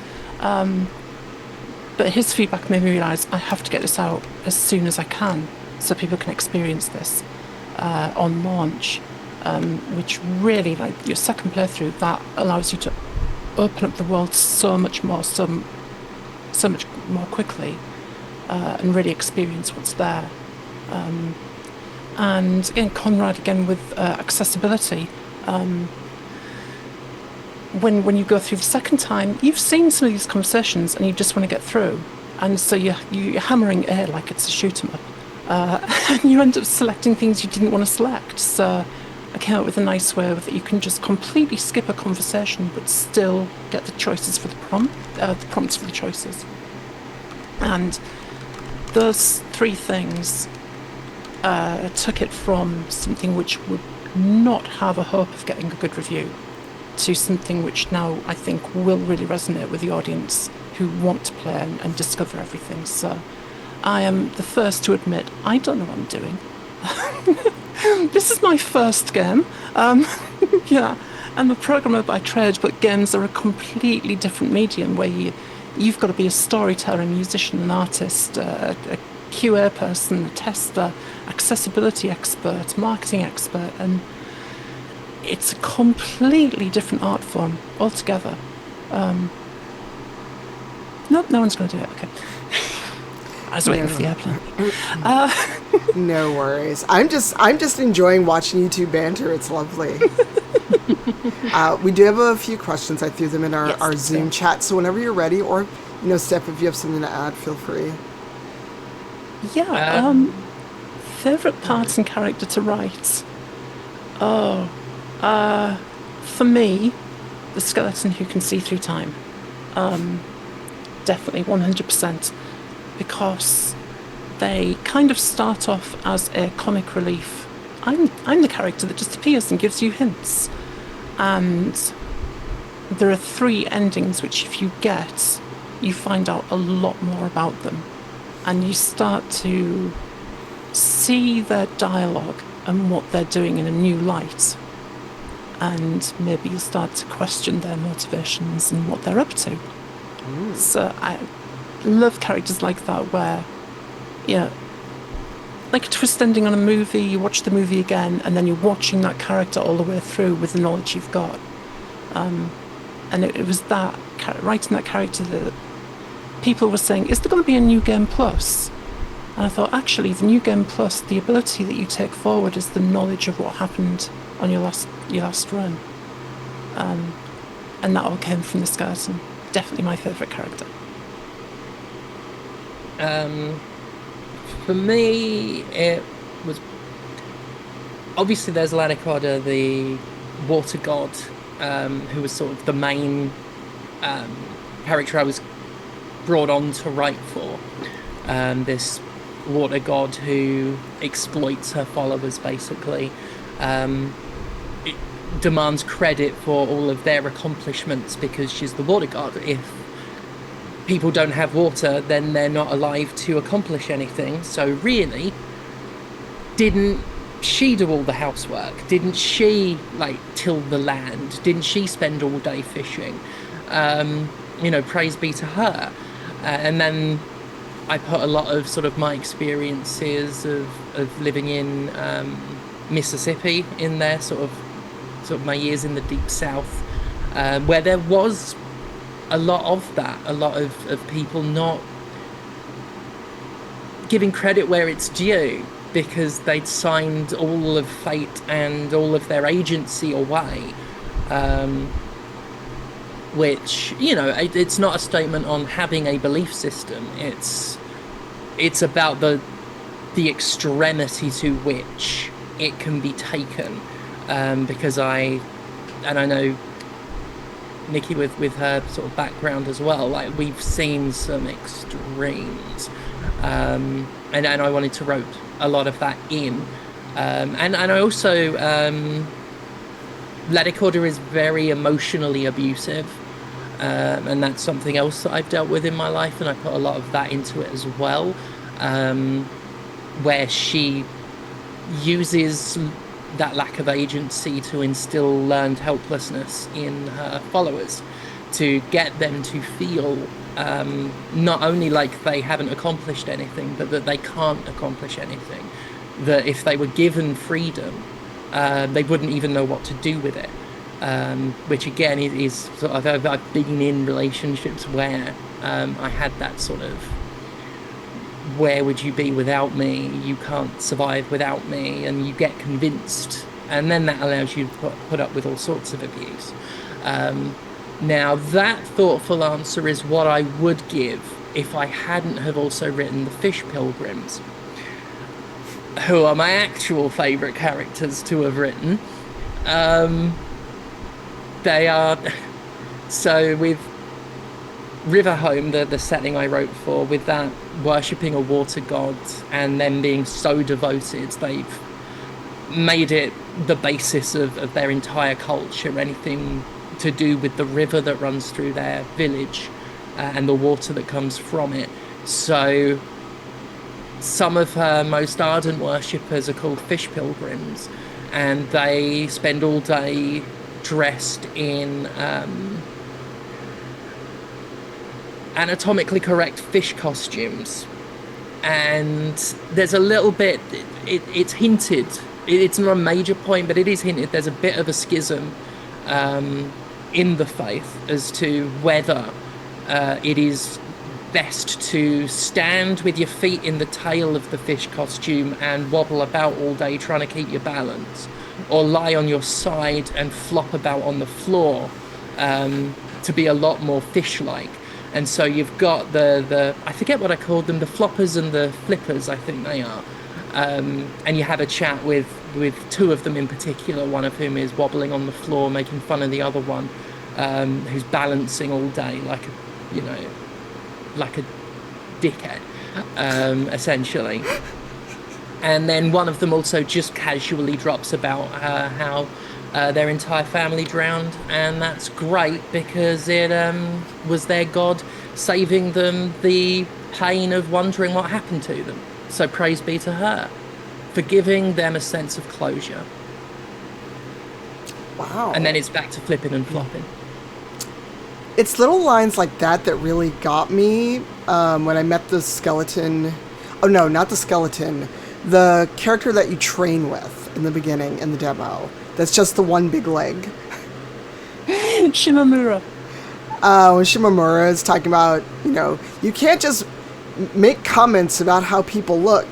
But his feedback made me realise I have to get this out as soon as I can so people can experience this on launch, which really, like, your second playthrough, that allows you to open up the world so much more, so much more quickly, and really experience what's there. And again, Conrad, with accessibility, when you go through the second time, you've seen some of these conversations and you just want to get through, and so you're hammering A like it's a shoot 'em up, and you end up selecting things you didn't want to select. So I came up with a nice way that you can just completely skip a conversation but still get the choices for the prompts for the choices. And those three things took it from something which would not have a hope of getting a good review to something which now I think will really resonate with the audience who want to play and discover everything. So I am the first to admit I don't know what I'm doing. This is my first game. Yeah, I'm a programmer by trade, but games are a completely different medium where you've got to be a storyteller, a musician, an artist, a QA person, a tester, accessibility expert, marketing expert, and it's a completely different art form altogether. Nope, no one's going to do it. Okay. I was waiting for the airplane. No worries. I'm just enjoying watching you two banter. It's lovely. We do have a few questions. I threw them in our Zoom chat. So whenever you're ready, or Steph, if you have something to add, feel free. Yeah. Favorite part and character to write. For me, the skeleton who can see through time. Definitely 100%, because they kind of start off as a comic relief. I'm the character that just appears and gives you hints, and there are 3 endings which, if you get, you find out a lot more about them, and you start to see their dialogue and what they're doing in a new light. And maybe you'll start to question their motivations and what they're up to. So I love characters like that where, yeah, like a twist ending on a movie, you watch the movie again, and then you're watching that character all the way through with the knowledge you've got. And it was that, writing that character that people were saying, is there going to be a New Game Plus? And I thought, actually, the New Game Plus, the ability that you take forward is the knowledge of what happened on your last run. And that all came from this guy, and definitely my favourite character. For me, it was obviously there's Lanicoda, the water god, who was sort of the main character I was brought on to write for. This water god who exploits her followers, basically. It demands credit for all of their accomplishments because she's the water god. If people don't have water, then they're not alive to accomplish anything. So really, didn't she do all the housework? Didn't she, like, till the land? Didn't she spend all day fishing? Praise be to her. And then I put a lot of sort of my experiences of living in Mississippi in there, sort of my years in the deep south, where there was a lot of that, a lot of people not giving credit where it's due because they'd signed all of fate and all of their agency away, which, it's not a statement on having a belief system. It's about the extremity to which it can be taken, because I know Nikki with her sort of background as well, like, we've seen some extremes, and I wanted to rope a lot of that in, and I also Lanicoda is very emotionally abusive, and that's something else that I've dealt with in my life, and I put a lot of that into it as well, where she uses that lack of agency to instill learned helplessness in her followers, to get them to feel not only like they haven't accomplished anything, but that they can't accomplish anything. That if they were given freedom, they wouldn't even know what to do with it. Which again is sort of, I've been in relationships where I had that sort of, where would you be without me? You can't survive without me, and you get convinced, and then that allows you to put up with all sorts of abuse. Now, that thoughtful answer is what I would give if I hadn't have also written the Fish Pilgrims, who are my actual favourite characters to have written. They are... So with River Home, the setting I wrote for, with that worshipping a water god and then being so devoted, they've made it the basis of their entire culture, anything to do with the river that runs through their village and the water that comes from it. So some of her most ardent worshippers are called Fish Pilgrims, and they spend all day dressed in anatomically correct fish costumes, and there's a little bit, it's hinted, it's not a major point, but it is hinted there's a bit of a schism in the faith as to whether it is best to stand with your feet in the tail of the fish costume and wobble about all day trying to keep your balance, or lie on your side and flop about on the floor to be a lot more fish-like. And so you've got the I forget what I called them, the floppers and the flippers, I think they are. And you have a chat with two of them in particular, one of whom is wobbling on the floor, making fun of the other one, who's balancing all day like a dickhead, essentially. And then one of them also just casually drops about how their entire family drowned, and that's great because it was their god saving them the pain of wondering what happened to them. So praise be to her. for giving them a sense of closure. Wow. And then it's back to flipping and flopping. It's little lines like that that really got me when I met the skeleton. Oh, no, not the skeleton. The character that you train with in the beginning in the demo. That's just the one big leg. Shimamura. When Shimamura is talking about, you can't just make comments about how people look.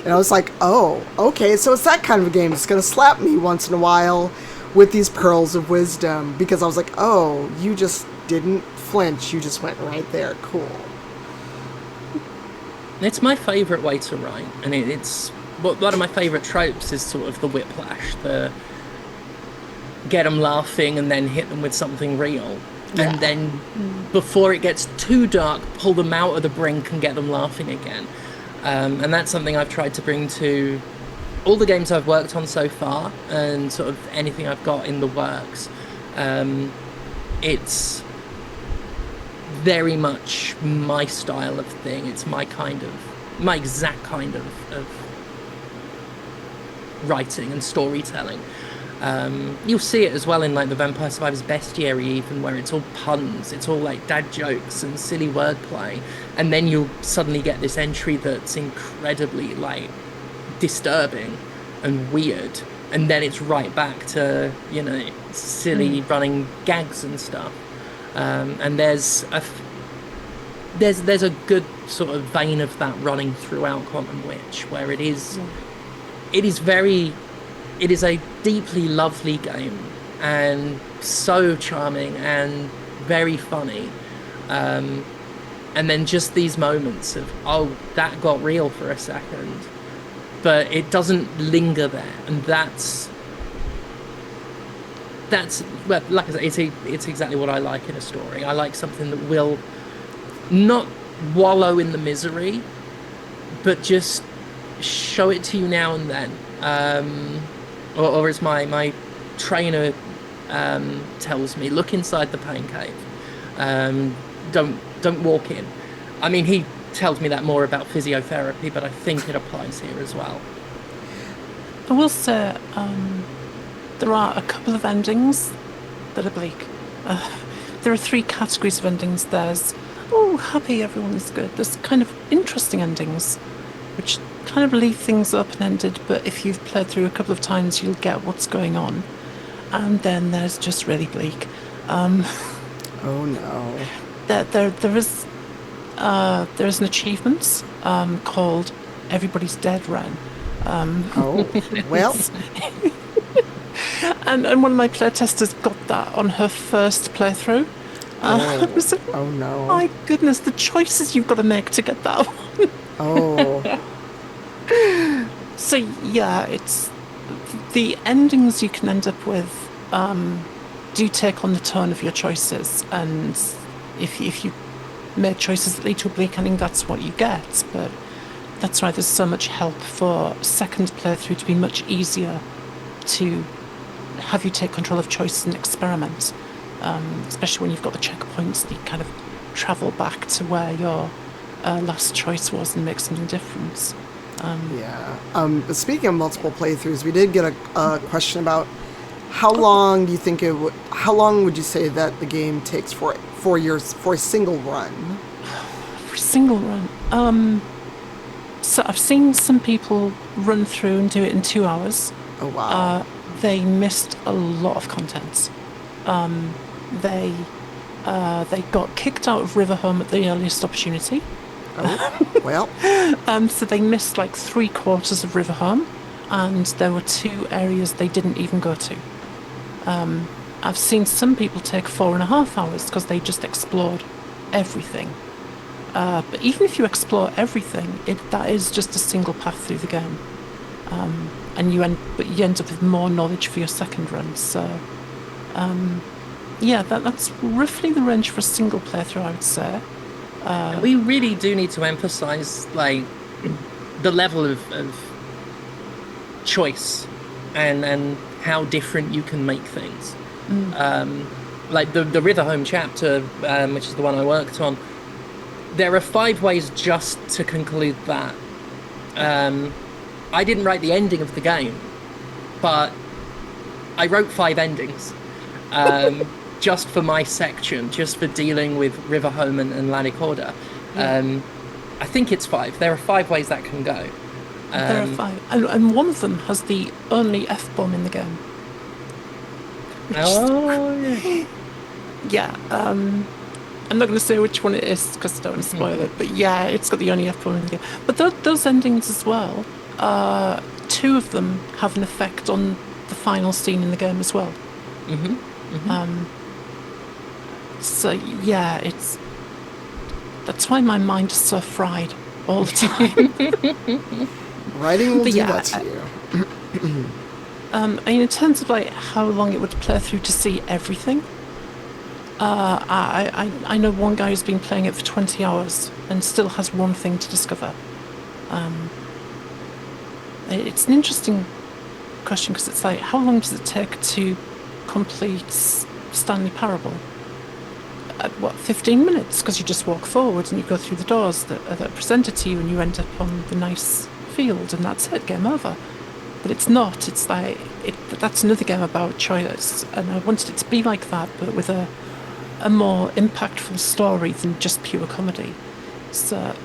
And I was like, oh, okay, so it's that kind of a game. It's going to slap me once in a while with these pearls of wisdom. Because I was like, oh, you just didn't flinch. You just went right there. Cool. It's my favourite way to write. And it's one of my favourite tropes is sort of the whiplash. The get them laughing and then hit them with something real. Yeah. And then before it gets too dark, pull them out of the brink and get them laughing again. And that's something I've tried to bring to all the games I've worked on so far and sort of anything I've got in the works. It's very much my style of thing. It's my exact kind of writing and storytelling. You'll see it as well in like the Vampire Survivors Bestiary, even, where it's all puns, it's all like dad jokes and silly wordplay, and then you'll suddenly get this entry that's incredibly like disturbing and weird, and then it's right back to silly running gags and stuff. And there's a good sort of vein of that running throughout Quantum Witch, where it is a deeply lovely game and so charming and very funny. And then just these moments of, oh, that got real for a second. But it doesn't linger there. And that's well, like I say, it's exactly what I like in a story. I like something that will not wallow in the misery, but just show it to you now and then. Or as my trainer tells me, look inside the pain cave. Don't walk in. I mean, he tells me that more about physiotherapy, but I think it applies here as well. I will say there are a couple of endings that are bleak. There are 3 categories of endings. There's, oh, happy, everyone's good. There's kind of interesting endings, which kind of leave things open-ended, but if you've played through a couple of times, you'll get what's going on. And then there's just really bleak. Oh no. There is an achievement called Everybody's Dead Ren. Oh, well. and one of my playtesters got that on her first playthrough. Oh no. My goodness, the choices you've got to make to get that one. Oh. So yeah, it's the endings you can end up with do take on the tone of your choices, and if you made choices that lead to a bleak ending, that's what you get. But that's why there's so much help for second playthrough to be much easier to have you take control of choices and experiment, especially when you've got the checkpoints that you kind of travel back to where your last choice was and make something different. But speaking of multiple playthroughs, we did get a question about how long do you think how long would you say that the game takes for a single run? For a single run, so I've seen some people run through and do it in 2 hours. Oh wow! They missed a lot of content. They got kicked out of Riverhome at the earliest opportunity. Oh, well. So they missed like 3/4 of Riverhome, and there were 2 areas they didn't even go to. I've seen some people take 4.5 hours because they just explored everything. But even if you explore everything, that is just a single path through the game, and you end up with more knowledge for your second run. So, that's roughly the range for a single playthrough, I would say. We really do need to emphasize like the level of choice and how different you can make things. Like the Riverhome chapter, which is the one I worked on, there are 5 ways just to conclude that. I didn't write the ending of the game, but I wrote 5 endings. Just for my section, just for dealing with Riverhome and Lanicorda. I think it's 5. There are 5 ways that can go. There are 5. And one of them has the only F-bomb in the game. Oh, yeah. Yeah, I'm not going to say which one it is because I don't want to spoil it, but yeah, it's got the only F-bomb in the game. But those endings as well, 2 of them have an effect on the final scene in the game as well. So yeah, that's why my mind is so fried all the time. Writing will But do yeah, that to you. I mean, in terms of like how long it would play through to see everything, I know one guy who's been playing it for 20 hours and still has one thing to discover. It's an interesting question because it's like, how long does it take to complete Stanley Parable? At what, 15 minutes? Because you just walk forward and you go through the doors that are presented to you and you end up on the nice field and that's it, game over. But it's not. It's like, that's another game about choice, and I wanted it to be like that, but with a more impactful story than just pure comedy. So,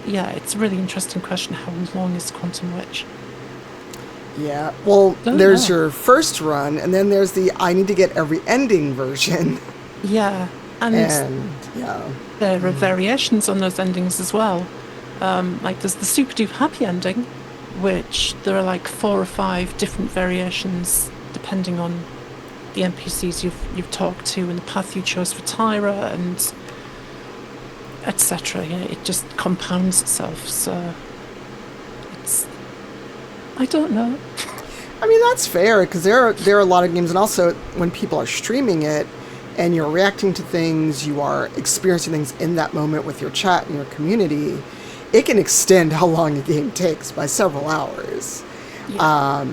yeah, it's a really interesting question. How long is Quantum Witch? Yeah, well, there's your first run, and then there's the I need to get every ending version. Yeah, and yeah, there are variations on those endings as well. Like there's the super duper happy ending, which there are like 4 or 5 different variations depending on the NPCs you've talked to and the path you chose for Tyra and etc. Yeah, it just compounds itself. So I don't know. I mean, that's fair, because there are a lot of games, and also when people are streaming it and you're reacting to things, you are experiencing things in that moment with your chat and your community, it can extend how long a game takes by several hours. Yeah.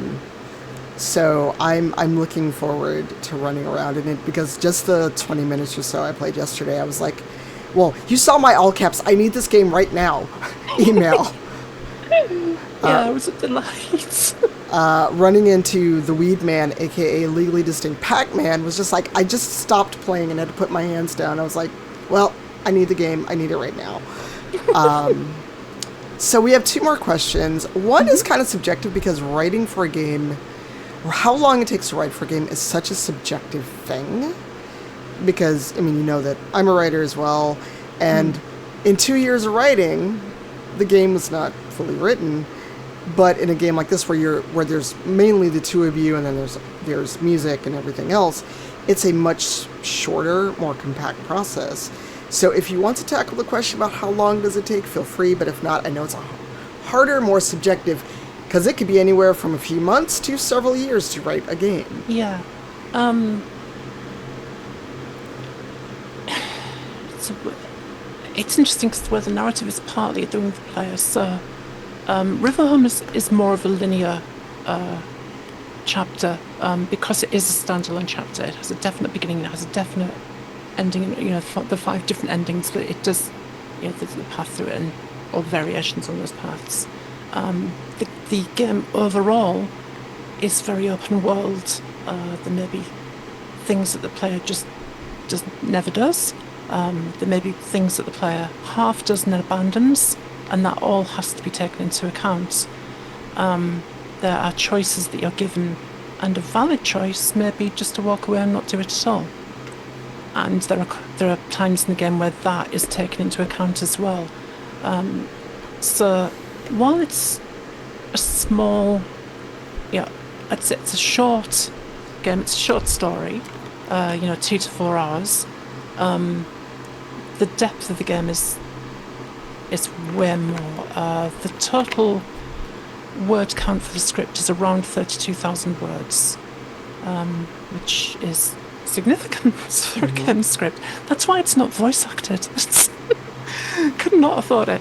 So I'm looking forward to running around in it, because just the 20 minutes or so I played yesterday, I was like, well, you saw my all caps, I need this game right now. Email. Yeah, it was a delight. Running into the Weed Man, aka Legally Distinct Pac-Man, was just like, I just stopped playing and had to put my hands down. I was like, well, I need the game. I need it right now. So we have 2 more questions. One is kind of subjective, because writing for a game, or how long it takes to write for a game, is such a subjective thing. Because, I mean, you know that I'm a writer as well, and in 2 years of writing, the game was not fully written. But in a game like this, where there's mainly the 2 of you, and then there's music and everything else, it's a much shorter, more compact process. So if you want to tackle the question about how long does it take, feel free. But if not, I know it's a harder, more subjective, because it could be anywhere from a few months to several years to write a game. Yeah. It's interesting because where the narrative is partly doing the player. So Riverhome is more of a linear chapter, because it is a standalone chapter. It has a definite beginning, it has a definite ending, the 5 different endings, but it does, the path through it and all variations on those paths. The game overall is very open world. There may be things that the player just never does. There may be things that the player half does and then abandons, and that all has to be taken into account. There are choices that you're given, and a valid choice may be just to walk away and not do it at all. And there are times in the game where that is taken into account as well. So while it's a small, it's a short game, it's a short story, 2 to 4 hours. The depth of the game is way more. The total word count for the script is around 32,000 words, which is significant for a game script. That's why it's not voice acted. Could not afford it.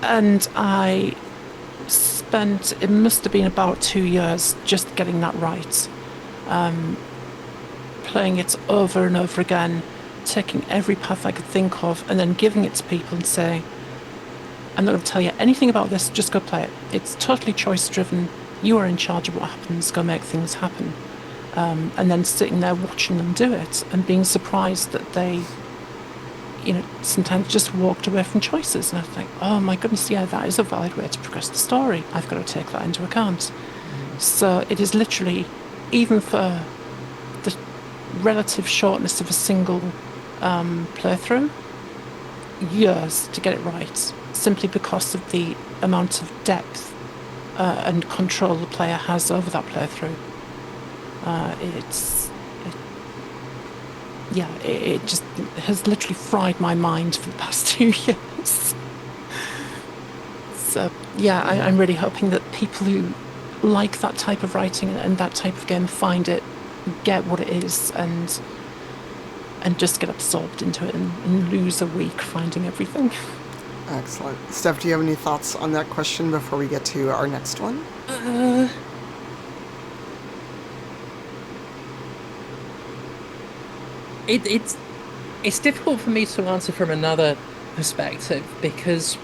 And I spent, it must have been about 2 years just getting that right. Playing it over and over again, taking every path I could think of, and then giving it to people and saying, I'm not going to tell you anything about this. Just go play it. It's totally choice-driven. You are in charge of what happens. Go make things happen. And then sitting there watching them do it and being surprised that they, sometimes just walked away from choices. And I think, oh my goodness, yeah, that is a valid way to progress the story. I've got to take that into account. So it is literally, even for the relative shortness of a single playthrough, years to get it right, simply because of the amount of depth and control the player has over that playthrough. It just has literally fried my mind for the past 2 years. So yeah, I'm really hoping that people who like that type of writing and that type of game find it, get what it is, and just get absorbed into it and lose a week finding everything. Excellent. Steph, do you have any thoughts on that question before we get to our next one? It's difficult for me to answer from another perspective, because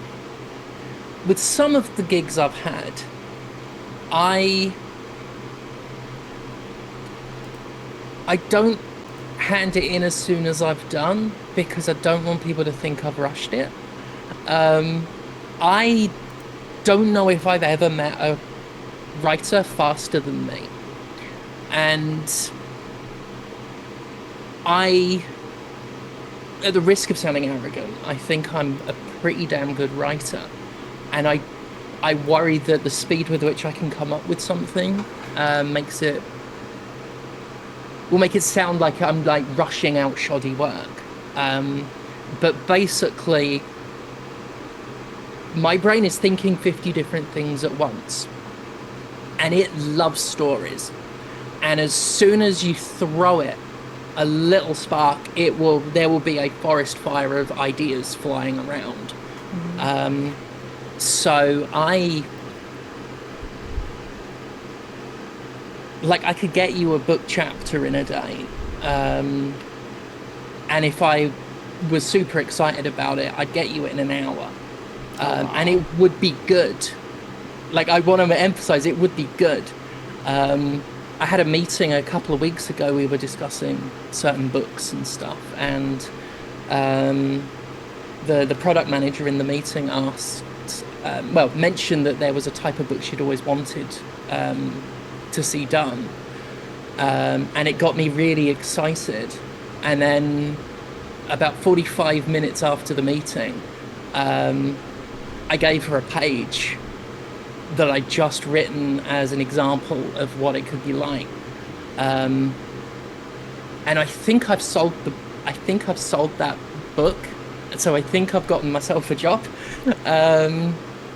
with some of the gigs I've had, I don't hand it in as soon as I've done, because I don't want people to think I've rushed it. I don't know if I've ever met a writer faster than me. And at the risk of sounding arrogant, I think I'm a pretty damn good writer. And I worry that the speed with which I can come up with something will make it sound like I'm like rushing out shoddy work. But basically, my brain is thinking 50 different things at once, and it loves stories. And as soon as you throw it a little spark, there will be a forest fire of ideas flying around. So I could get you a book chapter in a day, and if I was super excited about it, I'd get you it in an hour. And it would be good. Like, I want to emphasize, it would be good. I had a meeting a couple of weeks ago. We were discussing certain books and stuff, and the product manager in the meeting mentioned that there was a type of book she'd always wanted to see done, and it got me really excited. And then about 45 minutes after the meeting, I gave her a page that I'd just written as an example of what it could be like, and I think I've sold that book, so I think I've gotten myself a job,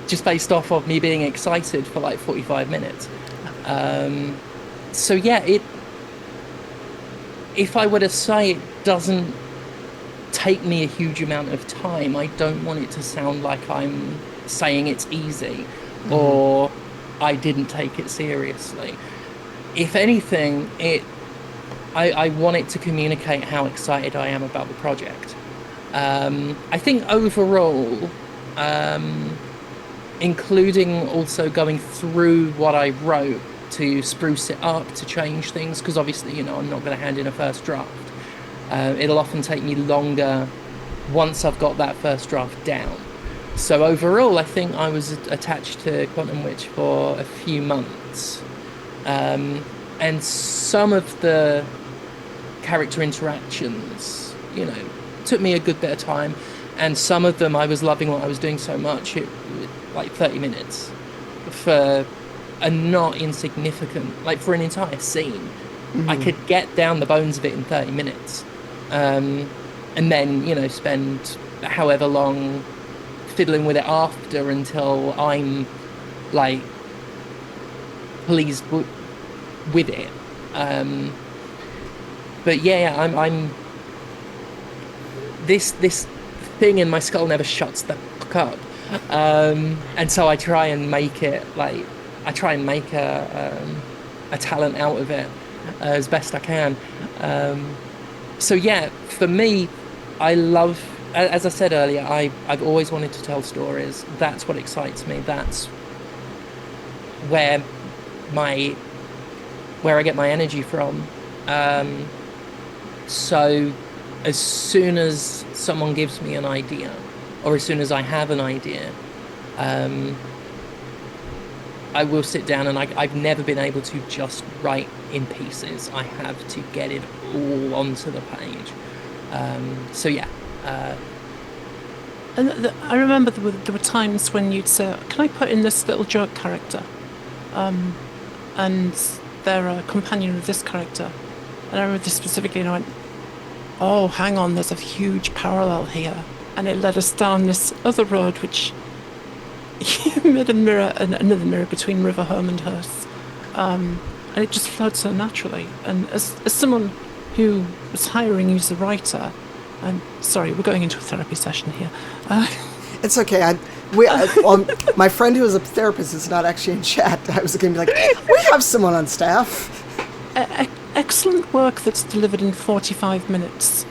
just based off of me being excited for like 45 minutes. So yeah, if I were to say it doesn't take me a huge amount of time, I don't want it to sound like I'm saying it's easy, or I didn't take it seriously. If anything, I want it to communicate how excited I am about the project. I think overall, including also going through what I wrote to spruce it up, to change things, because obviously, I'm not going to hand in a first draft. It'll often take me longer once I've got that first draft down. So overall, I think I was attached to quantumwitch for a few months. And some of the character interactions, took me a good bit of time. And some of them, I was loving what I was doing so much, like 30 minutes for a not insignificant, like for an entire scene. I could get down the bones of it in 30 minutes. And then, spend however long fiddling with it after until I'm like pleased with it. But yeah, I'm this thing in my skull never shuts the fuck up. And so I try and make it a talent out of it as best I can. So yeah, for me, I love as I said earlier, I've always wanted to tell stories. That's what excites me. That's where my where I get my energy from. Um, so as soon as someone gives me an idea, or as soon as I have an idea, um, I will sit down, and I've never been able to just write in pieces. I have to get it all onto the page. So yeah, uh, And I remember there were times when you'd say, "Can I put in this little joke character?" And they're a companion of this character. And I remember this specifically, and I went, "Oh, hang on, there's a huge parallel here." And it led us down this other road, which made a mirror, another mirror between River Home and Hearst. And it just flowed so naturally. And as someone who was hiring you as a writer, I'm sorry, we're going into a therapy session here. It's okay. My friend who is a therapist is not actually in chat. I was going to be like, we have someone on staff. Excellent work that's delivered in 45 minutes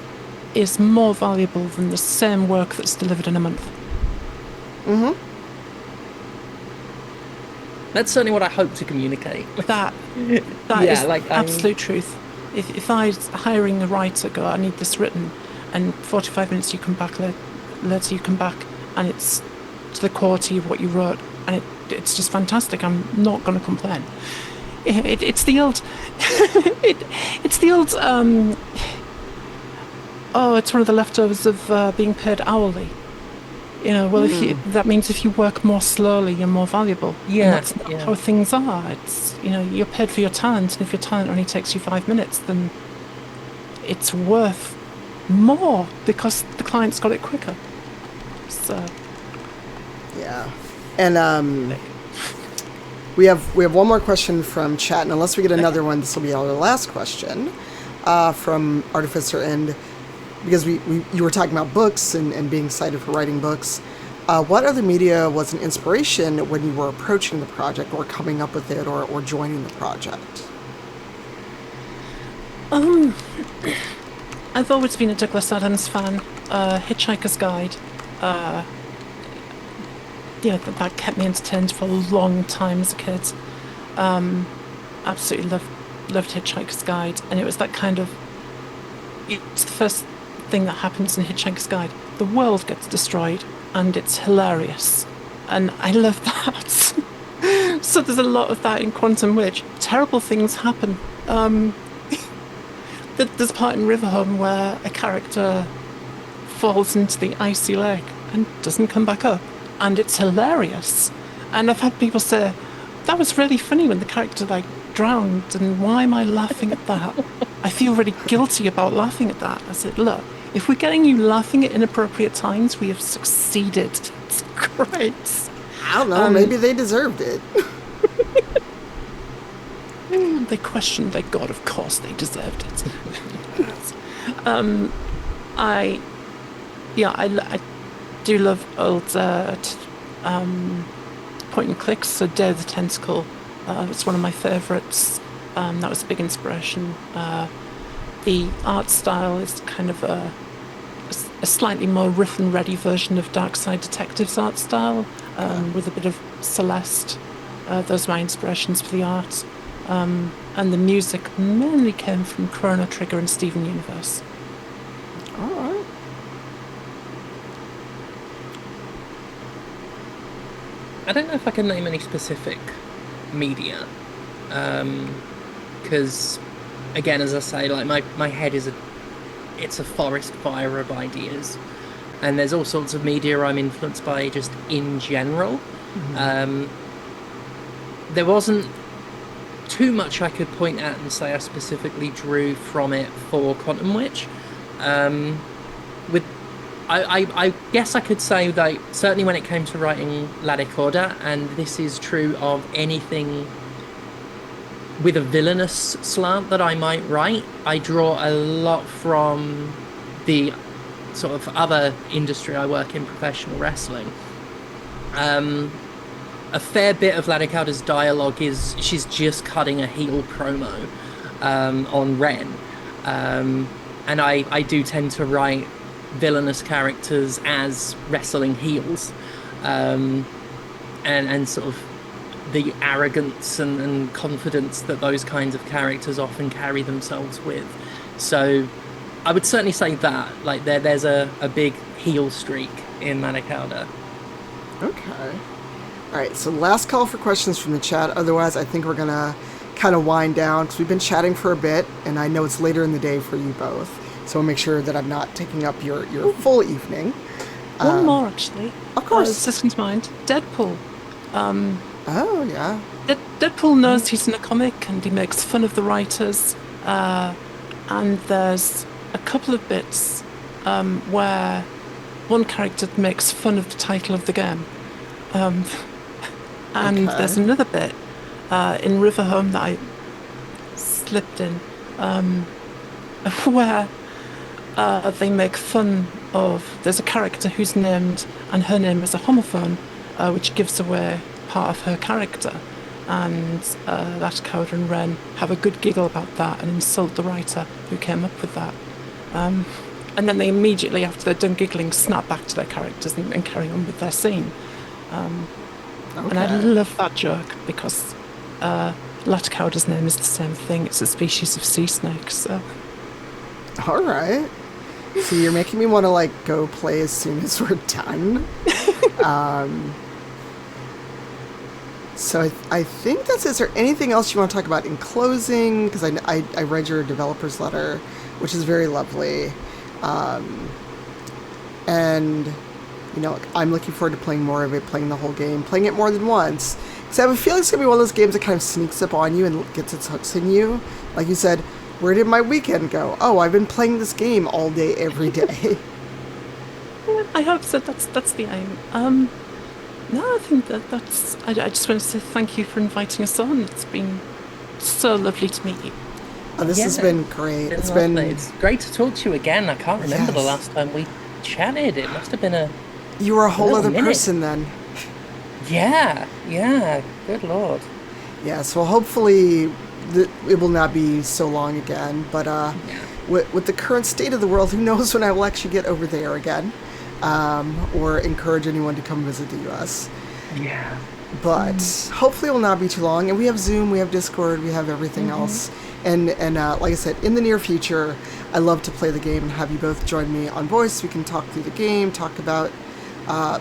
is more valuable than the same work that's delivered in a month. Mm-hmm. that's certainly what I hope to communicate. That Yeah, is like, absolute truth. If I was hiring a writer, go, I need this written, and 45 minutes you come back later, you come back, and it's to the quality of what you wrote, and it's just fantastic. I'm not going to complain. It's the old, it's the old. Oh, it's one of the leftovers of being paid hourly. You know, well, that means if you work more slowly, you're more valuable. Yeah, And that's not yeah. how things are. It's, you know, you're paid for your talent, and if your talent only takes you 5 minutes, then it's worth more because the client's got it quicker. So, Yeah. And we have one more question from chat, and unless we get another one, this will be our last question from Artificer. And because you were talking about books and being excited for writing books, what other media was an inspiration when you were approaching the project or coming up with it or joining the project? I've always been a Douglas Adams fan. Hitchhiker's Guide. Yeah, that kept me entertained for a long time as a kid. Absolutely loved Hitchhiker's Guide, and it was that kind of. It's the first thing that happens in Hitchhiker's Guide. The world gets destroyed, and it's hilarious, and I love that. So there's a lot of that in Quantum Witch. Terrible things happen. There's a part in Riverhome where a character falls into the icy lake and doesn't come back up, and it's hilarious. And I've had people say, that was really funny when the character drowned, and why am I laughing at that? I feel really guilty about laughing at that. I said, look, if we're getting you laughing at inappropriate times, we have succeeded. It's great. I don't know. Maybe they deserved it. They questioned their god. Of course, they deserved it. I do love old point and clicks. So Day of the Tentacle, it's one of my favourites. That was a big inspiration. The art style is kind of a slightly more rough and ready version of Dark Side Detectives art style, with a bit of Celeste. Those are my inspirations for the art. And the music mainly came from Chrono Trigger and Steven Universe. All right. I don't know if I can name any specific media, because again, as I say, like my head is it's a forest fire of ideas, and there's all sorts of media I'm influenced by just in general. There wasn't too much I could point at and say I specifically drew from it for Quantum Witch. I guess I could say that certainly when it came to writing La Decoda, and this is true of anything with a villainous slant that I might write, I draw a lot from the sort of other industry I work in, professional wrestling. A fair bit of La Decoda's dialogue is she's just cutting a heel promo on Ren. And I do tend to write villainous characters as wrestling heels, and sort of the arrogance and confidence that those kinds of characters often carry themselves with. So I would certainly say that, like, there's a big heel streak in Manacalda. Okay. All right, so last call for questions from the chat. Otherwise, I think we're going to kind of wind down because we've been chatting for a bit, and I know it's later in the day for you both. So I'll make sure that I'm not taking up your full evening. One more, actually. Of course. It's to mind. Deadpool. Oh, yeah. Deadpool knows he's in a comic and he makes fun of the writers. And there's a couple of bits where one character makes fun of the title of the game. And Okay. there's another bit in River Home that I slipped in where they make fun of... There's a character who's named, and her name is a homophone, which gives away part of her character. And Latcowder and Ren have a good giggle about that and insult the writer who came up with that. And then they immediately, after they're done giggling, snap back to their characters and carry on with their scene. And I love that joke because Latcowder's name is the same thing. It's a species of sea snake, so... All right. So you're making me want to, like, go play as soon as we're done. So I think that's it. Is there anything else you want to talk about in closing? Because I read your developer's letter, which is very lovely. And, you know, I'm looking forward to playing more of it, playing the whole game, playing it more than once. Because I have a feeling it's going to be one of those games that kind of sneaks up on you and gets its hooks in you. Like you said, where did my weekend go? Oh, I've been playing this game all day, every day. I hope so. That's the aim. No, I think that's... I just want to say thank you for inviting us on. It's been so lovely to meet you. Oh, this has been great. It's great to talk to you again. I can't remember the last time we chatted. It must have been a... You were a whole other minute. person then. Yeah. Good Lord. Yes, well, hopefully it will not be so long again. But with the current state of the world, who knows when I will actually get over there again. Or encourage anyone to come visit the U.S. Yeah. But hopefully it will not be too long. And we have Zoom, we have Discord, we have everything else. And like I said, in the near future, I love to play the game and have you both join me on voice. We can talk through the game, talk about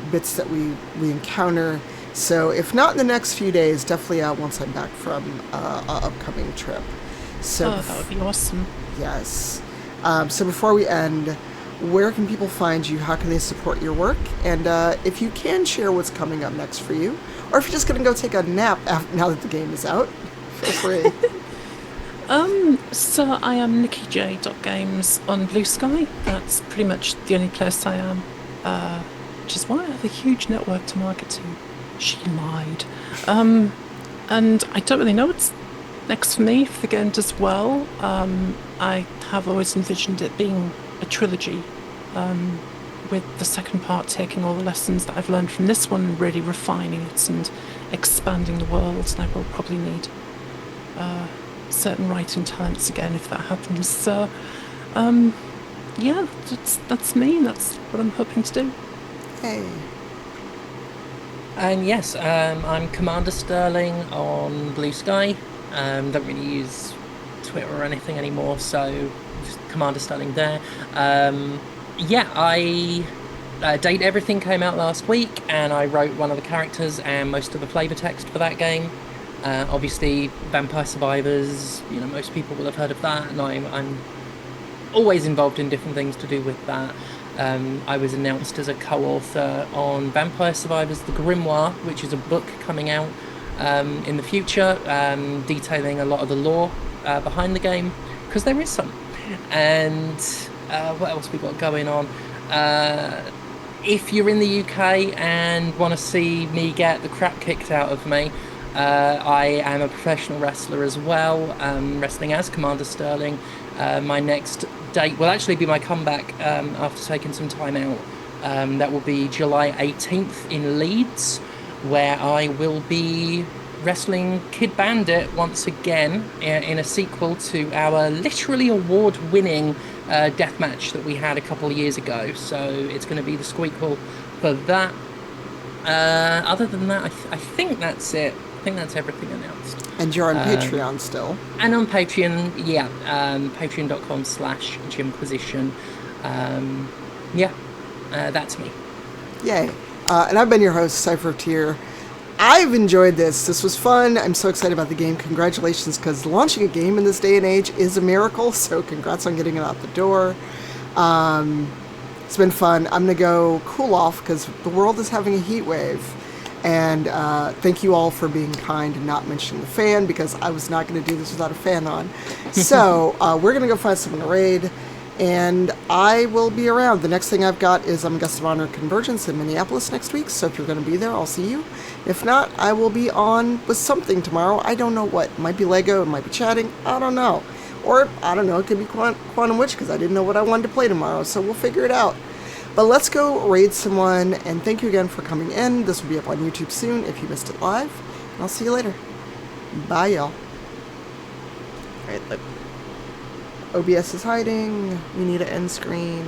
bits that we encounter. So if not in the next few days, definitely once I'm back from an upcoming trip. So that would be awesome. Yes. So before we end, where can people find you? How can they support your work? And if you can share what's coming up next for you, or if you're just going to go take a nap now that the game is out, feel free. So I am NikkiJayGames on Blue Sky. That's pretty much the only place I am, which is why I have a huge network to market to. She lied. And I don't really know what's next for me if the game does well. I have always envisioned it being a trilogy, with the second part taking all the lessons that I've learned from this one, really refining it and expanding the world, and I will probably need certain writing talents again if that happens. So yeah, that's me. That's what I'm hoping to do. Hey. And yes, I'm Commander Sterling on Blue Sky. Don't really use Twitter or anything anymore, so just Commander Sterling there. I Date Everything came out last week, and I wrote one of the characters and most of the flavor text for that game. Obviously, Vampire Survivors, you know, most people will have heard of that, and I'm always involved in different things to do with that. I was announced as a co-author on Vampire Survivors: The Grimoire, which is a book coming out in the future, detailing a lot of the lore behind the game, because there is some. And what else we got going on? If you're in the UK and want to see me get the crap kicked out of me, I am a professional wrestler as well, wrestling as Commander Sterling. My next date will actually be my comeback after taking some time out. That will be July 18th in Leeds, where I will be wrestling Kid Bandit once again in a sequel to our literally award-winning deathmatch that we had a couple of years ago. So it's going to be the squeakquel for that. Other than that, I think that's it. I think that's everything announced. And you're on Patreon still. And on Patreon, yeah, patreon.com/Jimquisition. That's me. Yay. And I've been your host, Cypher of Tier. I've enjoyed this. This was fun. I'm so excited about the game. Congratulations, because launching a game in this day and age is a miracle. So congrats on getting it out the door. It's been fun. I'm going to go cool off because the world is having a heat wave. And thank you all for being kind and not mentioning the fan, because I was not going to do this without a fan on. So we're going to go find someone to raid. And I will be around. The next thing I've got is I'm a guest of honor at Convergence in Minneapolis next week. So if you're going to be there, I'll see you. If not, I will be on with something tomorrow. I don't know what. It might be Lego. It might be chatting. I don't know. Or, I don't know, it could be Quantum Witch, because I didn't know what I wanted to play tomorrow. So we'll figure it out. But let's go raid someone. And thank you again for coming in. This will be up on YouTube soon if you missed it live. And I'll see you later. Bye, y'all. All right, look. OBS is hiding. We need an end screen.